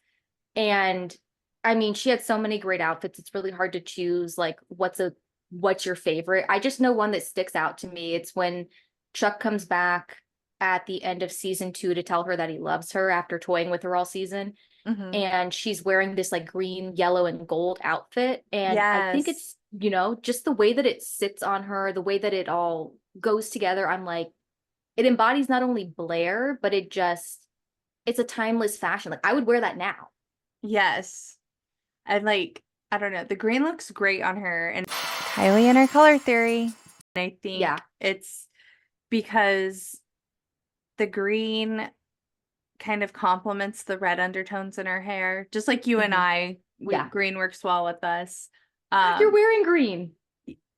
And I mean, she had so many great outfits. It's really hard to choose like what's your favorite. I just know one that sticks out to me. It's when Chuck comes back at the end of season 2 to tell her that he loves her after toying with her all season. And she's wearing this like green, yellow, and gold outfit. And I think it's, just the way that it sits on her, the way that it all goes together. I'm like, it embodies not only Blair, but it's a timeless fashion. Like, I would wear that now. Yes. And like, I don't know, the green looks great on her, and Kylie and her color theory. And I think it's because the green kind of complements the red undertones in her hair, just like you and I. Green works well with us. You're wearing green,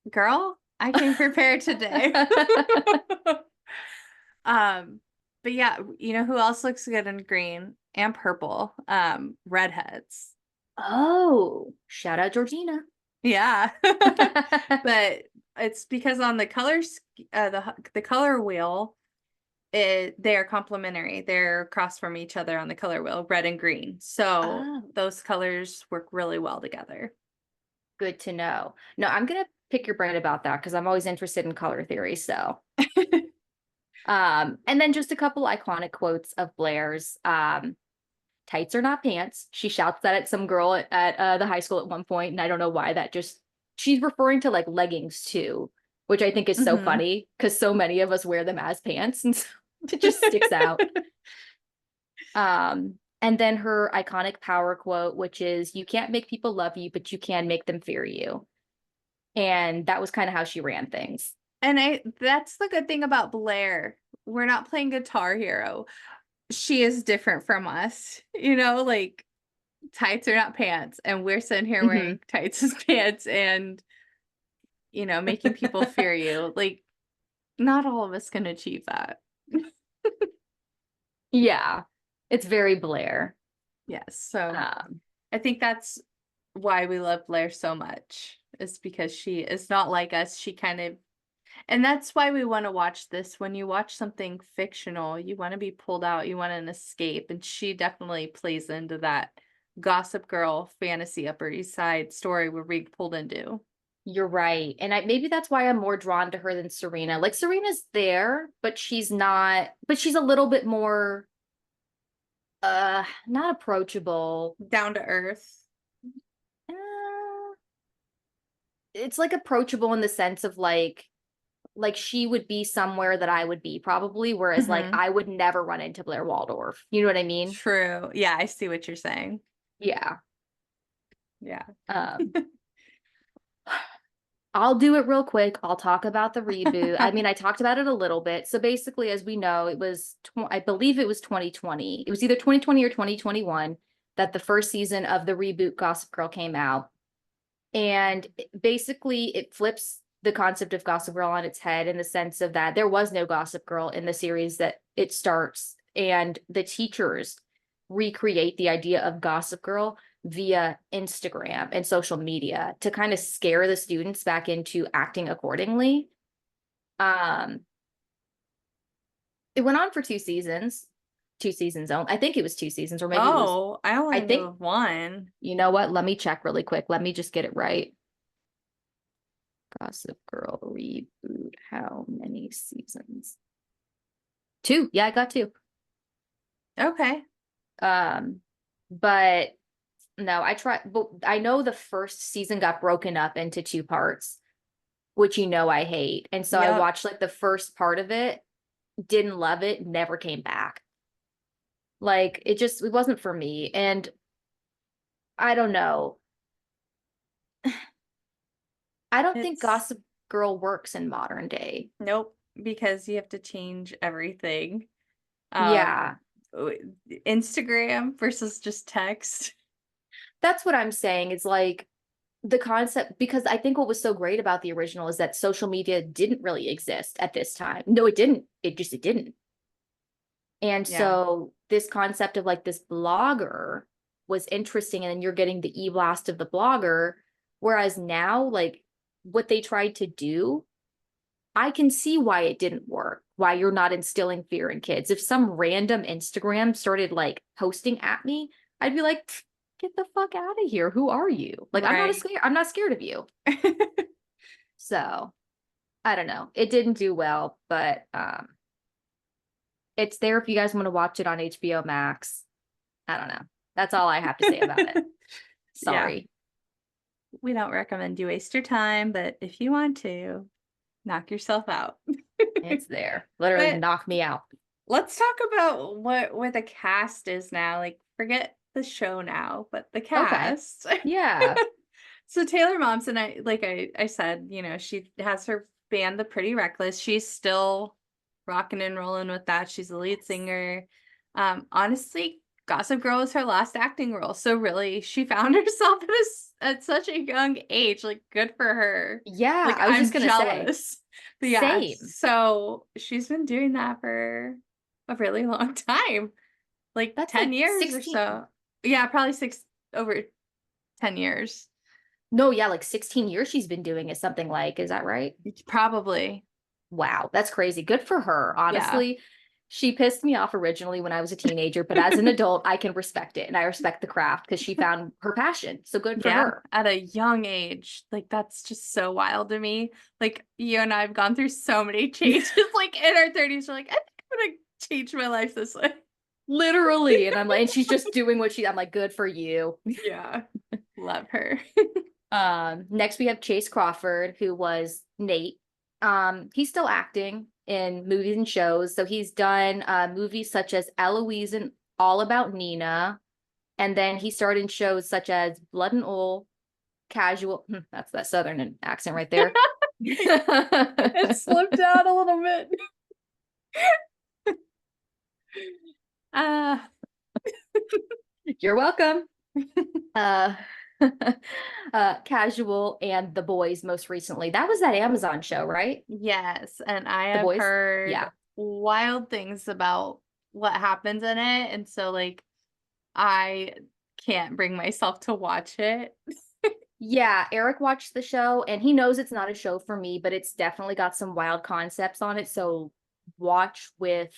girl. I came prepared today. But yeah, you know who else looks good in green and purple? Redheads. Oh, shout out Georgina. Yeah. But it's because on the colors, the color wheel, they are complementary. They're across from each other on the color wheel, red and green. So those colors work really well together. Good to know. No, I'm gonna pick your brain about that because I'm always interested in color theory. So, and then just a couple iconic quotes of Blair's. Tights are not pants. She shouts that at some girl at the high school at one point, and I don't know why. She's referring to like leggings too, which I think is so funny because so many of us wear them as pants, and so it just sticks out. And then her iconic power quote, which is, "You can't make people love you, but you can make them fear you." And that was kind of how she ran things. And that's the good thing about Blair. We're not playing Guitar Hero. She is different from us, like tights are not pants, and we're sitting here wearing tights as pants and making people fear you. Like, not all of us can achieve that. Yeah. It's very Blair. Yes. So Um, I think that's why we love Blair so much, is because she is not like us. She kind of, and that's why we want to watch this. When you watch something fictional, you want to be pulled out, you want an escape. And she definitely plays into that Gossip Girl fantasy Upper East Side story we're being pulled into. you're right. And maybe that's why I'm more drawn to her than Serena. Like Serena's there, but she's not, but she's a little bit more not approachable. Down to earth. Uh, it's like approachable in the sense of like she would be somewhere that I would be probably, whereas like Mhm. I would never run into Blair Waldorf. You know what I mean? True. Yeah, I see what you're saying. Yeah. Yeah. Um, I'll do it real quick. I'll talk about the reboot. I mean, I talked about it a little bit. So basically, as we know, it was, I believe it was 2020. It was either 2020 or 2021 that the first season of the reboot Gossip Girl came out. And basically, it flips the concept of Gossip Girl on its head in the sense of that there was no Gossip Girl in the series that it starts. And the teachers recreate the idea of Gossip Girl via Instagram and social media to kind of scare the students back into acting accordingly. Um, it went on for 2 seasons, 2 seasons only. I think it was 2 seasons, or maybe it was. Oh, I only I knew think of one. you know what? Let me check really quick. Let me just get it right. Gossip Girl reboot. How many seasons? 2. Yeah, I got 2. Okay. But no, but I know the first season got broken up into 2 parts, which I hate. And so I Yep. watched like the first part of it, didn't love it, never came back. Like it wasn't for me. And I don't know. I don't think It's Gossip Girl works in modern day. nope, because you have to change everything. Yeah. Instagram versus just text. That's what I'm saying. It's like the concept, because I think what was so great about the original is that social media didn't really exist at this time. No, it didn't. It didn't. And Yeah. so this concept of like this blogger was interesting. And then you're getting the e-blast of the blogger. Whereas now, like what they tried to do, I can see why it didn't work, why you're not instilling fear in kids. If some random Instagram started like posting at me, I'd be like, get the fuck out of here. Who are you? Like, Right. I'm not scared of you. So I don't know. It didn't do well, but it's there if you guys want to watch it on HBO Max. I don't know. That's all I have to say about it. Yeah. Sorry. We don't recommend you waste your time, but if you want to, knock yourself out. It's there. Literally But knock me out. let's talk about what the cast is now. Like, forget the show now, but the Okay. cast. Yeah. So Taylor Momsen, I said, she has her band, The Pretty Reckless. She's still rocking and rolling with that. She's the lead singer. Honestly, Gossip Girl is her last acting role. So really, she found herself at such a young age. Like, good for her. Yeah. Like, I was I'm just gonna say. jealous. But yeah, Same. so she's been doing that for a really long time. Like That's 10 like years or 16. so. Yeah, probably over 10 years. No, yeah, like 16 years she's been doing it, something like, is that right? Probably. Wow, that's crazy. Good for her. Yeah. Honestly, she pissed me off originally when I was a teenager, but as an adult, I can respect it and I respect the craft because she found her passion. So good for Yeah. her. At a young age. Like, that's just so wild to me. Like, you and I have gone through so many changes. Like, in our 30s, we're like, I think I'm going to change my life this way. Literally. And I'm like, and she's just doing I'm like, good for you. Yeah. Love her. Next we have Chace Crawford, who was Nate. He's still acting in movies and shows. So he's done movies such as Eloise and All About Nina. And then he starred in shows such as Blood and Oil, Casual. That's that Southern accent right there. It slipped out a little bit. You're welcome. Casual and The Boys most recently. That was that Amazon show, right? Yes, and I The have Boys? heard Yeah. wild things about what happens in it, and so, like, I can't bring myself to watch it. Yeah, Eric watched the show and he knows it's not a show for me, but it's definitely got some wild concepts on it. So watch with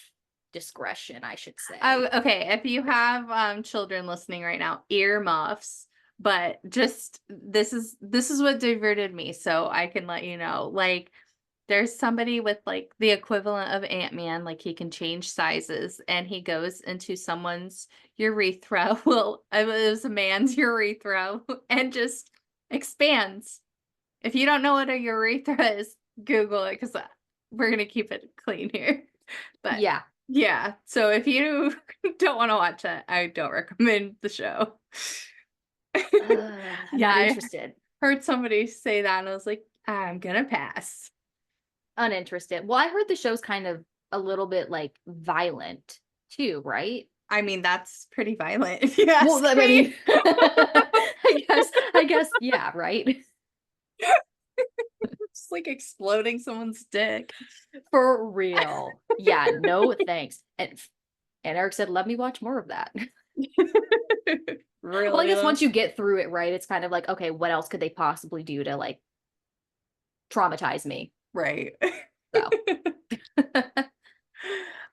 discretion, I should say. Oh, okay, if you have, children listening right now, earmuffs, but just this is what diverted me, so I can let you know, like, there's somebody with, like, the equivalent of Ant-Man, like, he can change sizes, and he goes into someone's urethra, well, it was a man's urethra, and just expands. If you don't know what a urethra is, Google it, 'cause, we're gonna keep it clean here. But, Yeah. yeah, so if you don't wanna watch it, I don't recommend the show. Yeah, Not I interested. heard somebody say that, and I was like, "I'm gonna pass." Uninterested. Well, I heard the show's kind of a little bit like violent too, right? I mean, that's pretty violent if you ask Well, I me. mean, I guess, yeah, right? Just like exploding someone's dick. For real. Yeah, no thanks. And Eric said, let me watch more of that. Well, I Really guess though? once you get through it, right, it's kind of like, okay, what else could they possibly do to like traumatize me? Right. So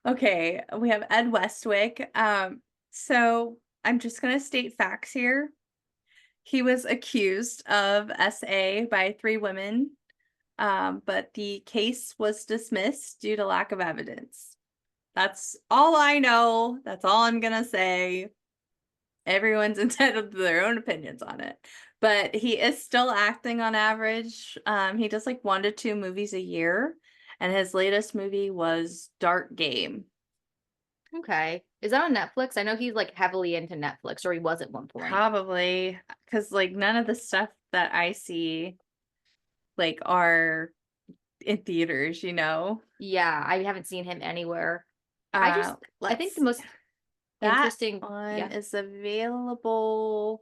Okay, we have Ed Westwick. So I'm just gonna state facts here. He was accused of SA by 3 women, but the case was dismissed due to lack of evidence. That's all I know. That's all I'm gonna say. Everyone's entitled to their own opinions on it. But he is still acting on average. He does like 1 to 2 movies a year, and his latest movie was Dark Game. okay. Is that on Netflix? I know he's like heavily into Netflix, or he was at one point. Probably because like none of the stuff that I see like are in theaters, you know. Yeah, I haven't seen him anywhere. I Let's think the see. most That interesting, one yeah. is available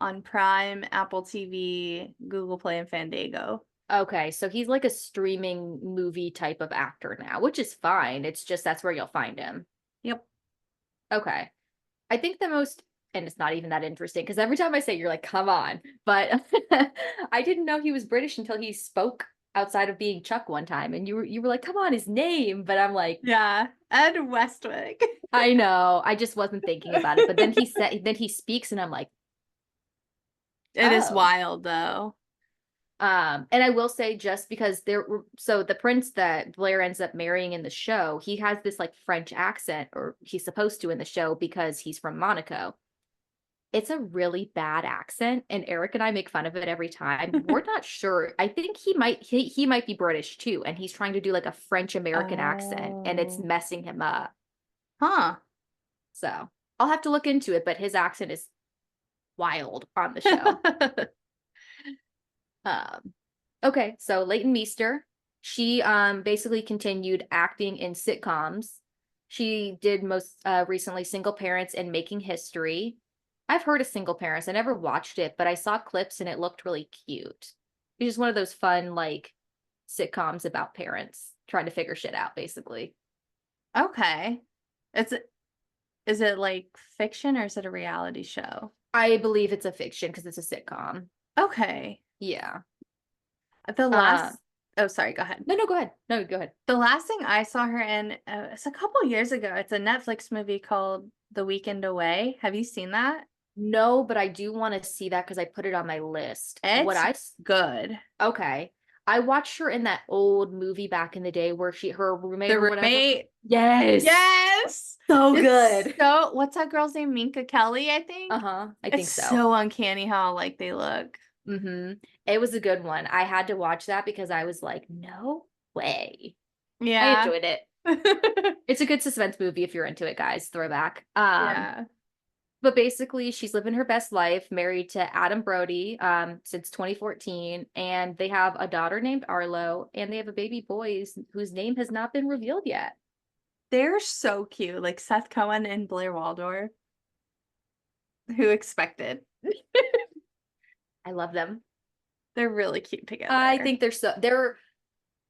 on Prime, Apple TV, Google Play, and Fandango. Okay, so he's like a streaming movie type of actor now, which is fine. It's just that's where you'll find him. Yep. Okay. I think the most, and it's not even that interesting because every time I say it, you're like, come on. But I didn't know he was British until he spoke outside of being Chuck one time, and you were like, come on, his name. But I'm like, Yeah, Ed Westwick. I know, I just wasn't thinking about it. But then he speaks, and I'm like, It is oh. wild though. And I will say just because so the prince that Blair ends up marrying in the show, he has this like French accent, or he's supposed to in the show because he's from Monaco. It's a really bad accent, and Eric and I make fun of it every time. We're not sure. I think he might be British too, and he's trying to do like a French American accent, and it's Oh. messing him up. Huh. So I'll have to look into it, but his accent is wild on the show. Okay, so Leighton Meester, she basically continued acting in sitcoms. She did most recently Single Parents and Making History. I've heard of Single Parents. I never watched it, but I saw clips and it looked really cute. It's just one of those fun like sitcoms about parents trying to figure shit out, basically. Okay. It's is it like fiction or is it a reality show? I believe it's a fiction because it's a sitcom. Okay. Yeah. The last Oh, sorry, go ahead. No, go ahead. No, go ahead. The last thing I saw her in, it's a couple years ago. It's a Netflix movie called The Weekend Away. Have you seen that? No, but I do want to see that because I put it on my list. It's good. Okay. I watched her in that old movie back in the day where her roommate The or whatever. Roommate. Yes. Yes. So It's good. So what's that girl's name? Minka Kelly, I think. I think It's so. so uncanny how like they look. It was a good one. I had to watch that because I was like, no way. I Yeah. enjoyed it. It's a good suspense movie if you're into it, guys. Throwback. Yeah. But basically, she's living her best life, married to Adam Brody, since 2014, and they have a daughter named Arlo, and they have a baby boy whose name has not been revealed yet. They're so cute, like Seth Cohen and Blair Waldorf. Who expected? I love them. They're really cute together. I think they're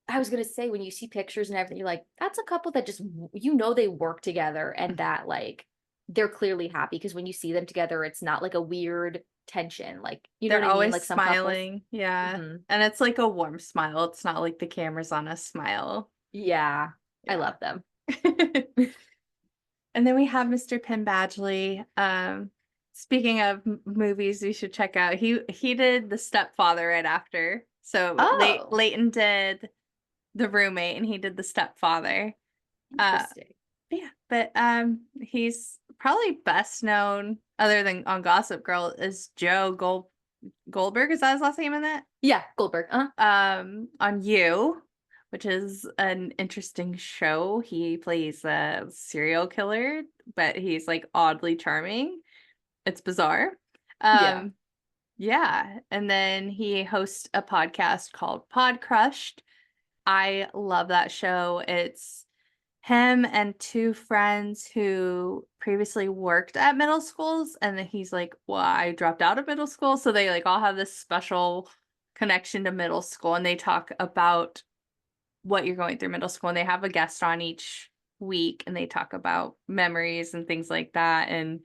I was gonna say, when you see pictures and everything, you're like, that's a couple that just, you know, they work together and that like they're clearly happy, because when you see them together, it's not like a weird tension. Like, you know They're what I mean? always Like some couples. smiling. Yeah. Mhm. And it's like a warm smile. It's not like the camera's on a smile. Yeah, I Yeah. love them. And then we have Mr. Penn Badgley. Speaking of movies we should check out, he did The Stepfather right after. So Oh, Leighton did The Roommate and he did The Stepfather. Uh, interesting. yeah, but he's probably best known other than on Gossip Girl as Joe Goldberg. Is that his last name in that? Yeah, Goldberg. On You, which is an interesting show. He plays a serial killer, but he's like oddly charming. It's bizarre. Yeah. Yeah, and then he hosts a podcast called Pod Crushed. I love that show. It's him and two friends who previously worked at middle schools, and then he's like, well, I dropped out of middle school, so they like all have this special connection to middle school, and they talk about what you're going through middle school, and they have a guest on each week, and they talk about memories and things like that, and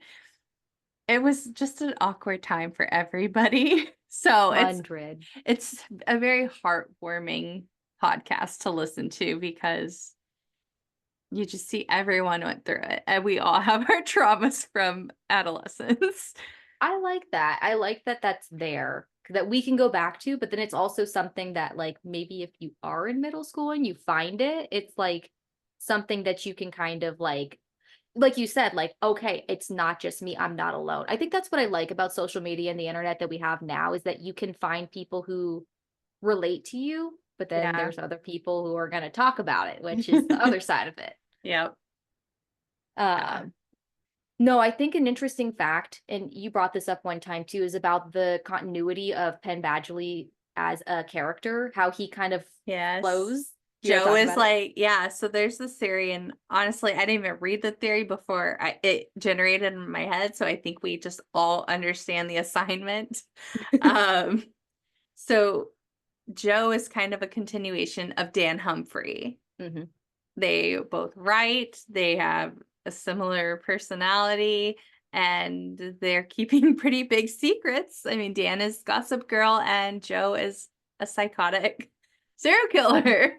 it was just an awkward time for everybody. So Hundred. it's a very heartwarming podcast to listen to because you just see everyone went through it, and we all have our traumas from adolescence. I like that. I like that that's there, that we can go back to, but then it's also something that like maybe if you are in middle school and you find it, it's like something that you can kind of like you said, like, okay, it's not just me, I'm not alone. I think that's what I like about social media and the internet that we have now, is that you can find people who relate to you, but then Yeah. there's other people who are going to talk about it, which is the other side of it. Yep. Yeah. No, I think an interesting fact, and you brought this up one time too, is about the continuity of Penn Badgley as a character, how he kind of Yes. flows. Do you wanna Joe talk is about it? like, yeah, so there's this theory, and honestly, I didn't even read the theory before it generated in my head, so I think we just all understand the assignment. Um, so Joe is kind of a continuation of Dan Humphrey. Mhm. They both write, they have a similar personality, and they're keeping pretty big secrets. I mean, Dan is Gossip Girl, and Joe is a psychotic serial killer.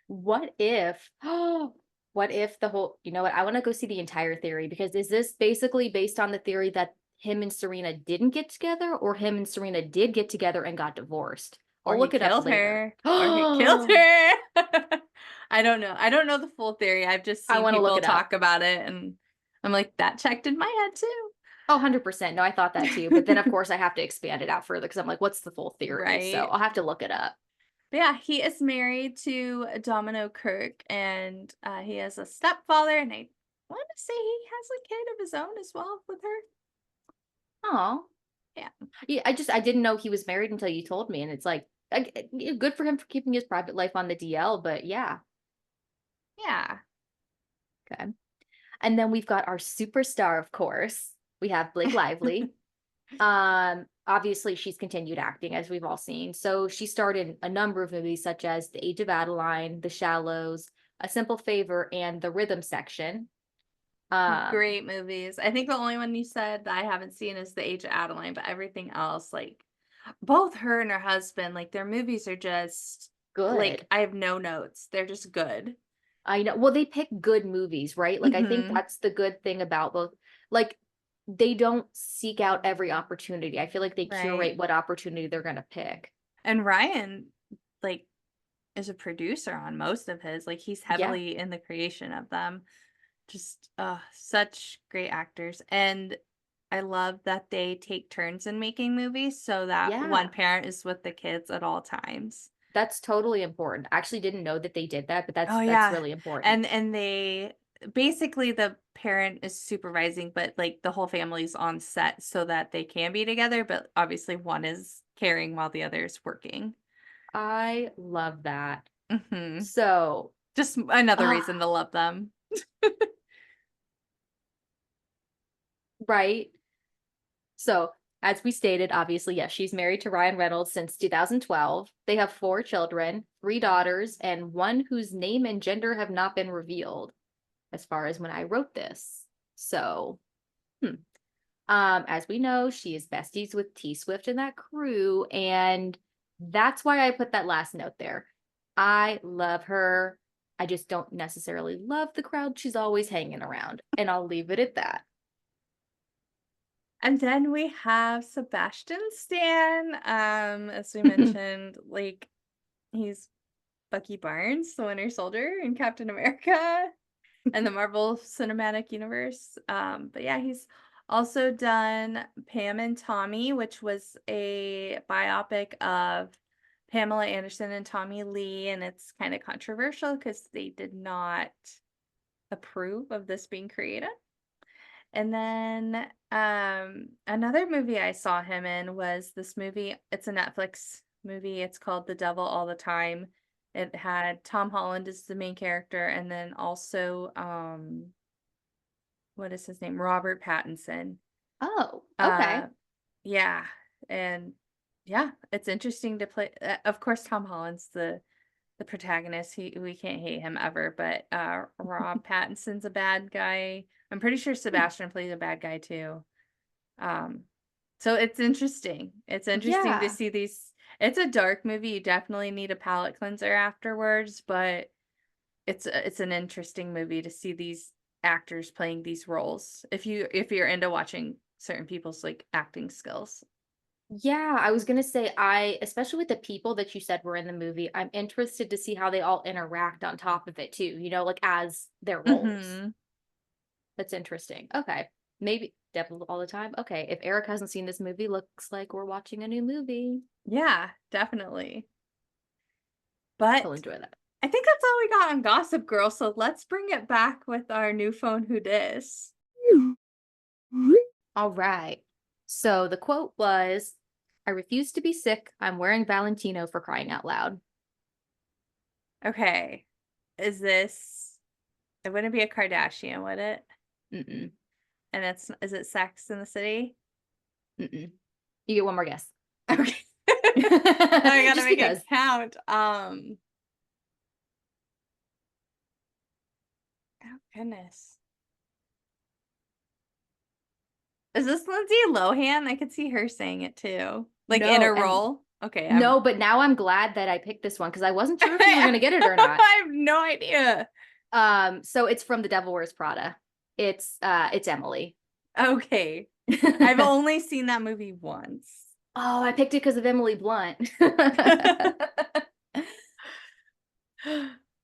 What if, what if the whole, you know what? I want to go see the entire theory, because is this basically based on the theory that him and Serena didn't get together, or him and Serena did get together and got divorced? Or I'll he look it up killed later. her. Or he killed her. I don't know. I don't know the full theory. I've just I seen want to look people it up. talk about it, and I'm like, that checked in my head too. Oh, 100%. No, I thought that too. But then, of course, I have to expand it out further, because I'm like, what's the full theory? So Right. I'll have to look it up. But yeah, he is married to Domino Kirk, and he has a stepfather, and I want to say he has a kid of his own as well with her. Oh, Yeah. yeah. I didn't know he was married until you told me. And it's like, good for him for keeping his private life on the DL. But yeah. Yeah. Okay. And then we've got our superstar, of course. We have Blake Lively. Obviously she's continued acting, as we've all seen. So she starred in a number of movies such as The Age of Adeline, The Shallows, A Simple Favor, and The Rhythm Section. Great movies. I think the only one you said that I haven't seen is The Age of Adeline, but everything else, like both her and her husband, like their movies are just like Good. I have no notes. They're just good. I know. Well, they pick good movies, right? Like, I think Mhm. that's the good thing about both. Like, they don't seek out every opportunity. I feel like they Right. curate what opportunity they're going to pick. And Ryan, like, is a producer on most of his. Like, he's Yeah. heavily in the creation of them. Just such great actors. And I love that they take turns in making movies so that one Yeah. parent is with the kids at all times. That's totally important. I actually didn't know that they did that, but Oh that's yeah. really important. And they basically the parent is supervising, but like the whole family's on set so that they can be together, but obviously one is caring while the other is working. I love that. Hmm. So, Just another ah, reason to love them. right. So As we stated, obviously, yes, she's married to Ryan Reynolds since 2012. They have 4 children, 3 daughters, and one whose name and gender have not been revealed as far as when I wrote this. So, as we know, she is besties with T Swift and that crew, and that's why I put that last note there. I love her. I just don't necessarily love the crowd she's always hanging around, and I'll leave it at that. And then we have Sebastian Stan. As we mentioned, like he's Bucky Barnes, the Winter Soldier in Captain America and the Marvel Cinematic Universe. But yeah, he's also done Pam and Tommy, which was a biopic of Pamela Anderson and Tommy Lee, and it's kind of controversial because they did not approve of this being created. And then another movie I saw him in was this movie. It's a Netflix movie. It's called The Devil All the Time. It had Tom Holland as the main character, and then also what is his name? Robert Pattinson. Oh, okay. Yeah, and yeah, it's interesting to play. Of course, Tom Holland's the protagonist. We can't hate him ever, but Rob Pattinson's a bad guy. I'm pretty sure Sebastian plays a bad guy too. So it's interesting. It's interesting to see these. It's a dark movie. You definitely need a palate cleanser afterwards, but it's an interesting movie to see these actors playing these roles. If you're into watching certain people's like acting skills. Yeah, I was gonna say, especially with the people that you said were in the movie, I'm interested to see how they all interact on top of it too, like as their roles. That's interesting. Okay. Maybe Devil All the Time. Okay. If Eric hasn't seen this movie, looks like we're watching a new movie. Yeah, definitely. But I'll enjoy that. I think that's all we got on Gossip Girl, so let's bring it back with our new phone Who Dis. All right. So the quote was, "I refuse to be sick. I'm wearing Valentino for crying out loud." Okay. It wouldn't be a Kardashian, would it? Mm-mm. And is it Sex in the City? Mm-mm. You get one more guess. Okay. I gotta Just make because. it count. Oh goodness. Is this Lindsay Lohan? I could see her saying it too. Like in a role. Okay. No, but now I'm glad that I picked this one because I wasn't sure if you were gonna get it or not. I have no idea. So it's from The Devil Wears Prada. It's Emily. Okay. I've only seen that movie once. Oh, I picked it because of Emily Blunt.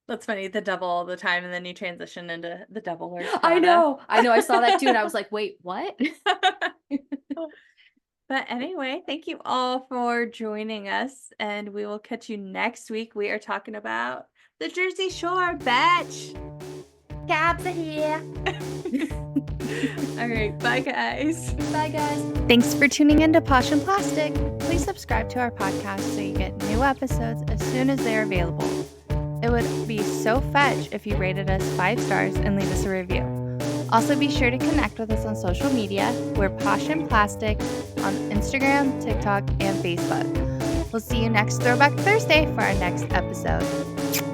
That's funny. The Devil All the Time, and then you transition into The Devil Wears Prada. I know. I saw that too, and I was like, wait, what? But anyway, thank you all for joining us, and we will catch you next week. We are talking about the Jersey Shore, bitch. Cabs are here. All right, bye guys. Bye guys. Thanks for tuning in to Posh and Plastic. Please subscribe to our podcast so you get new episodes as soon as they're available. It would be so fetch if you rated us 5 stars and leave us a review. Also, be sure to connect with us on social media. We're Posh and Plastic on Instagram, TikTok, and Facebook. We'll see you next Throwback Thursday for our next episode.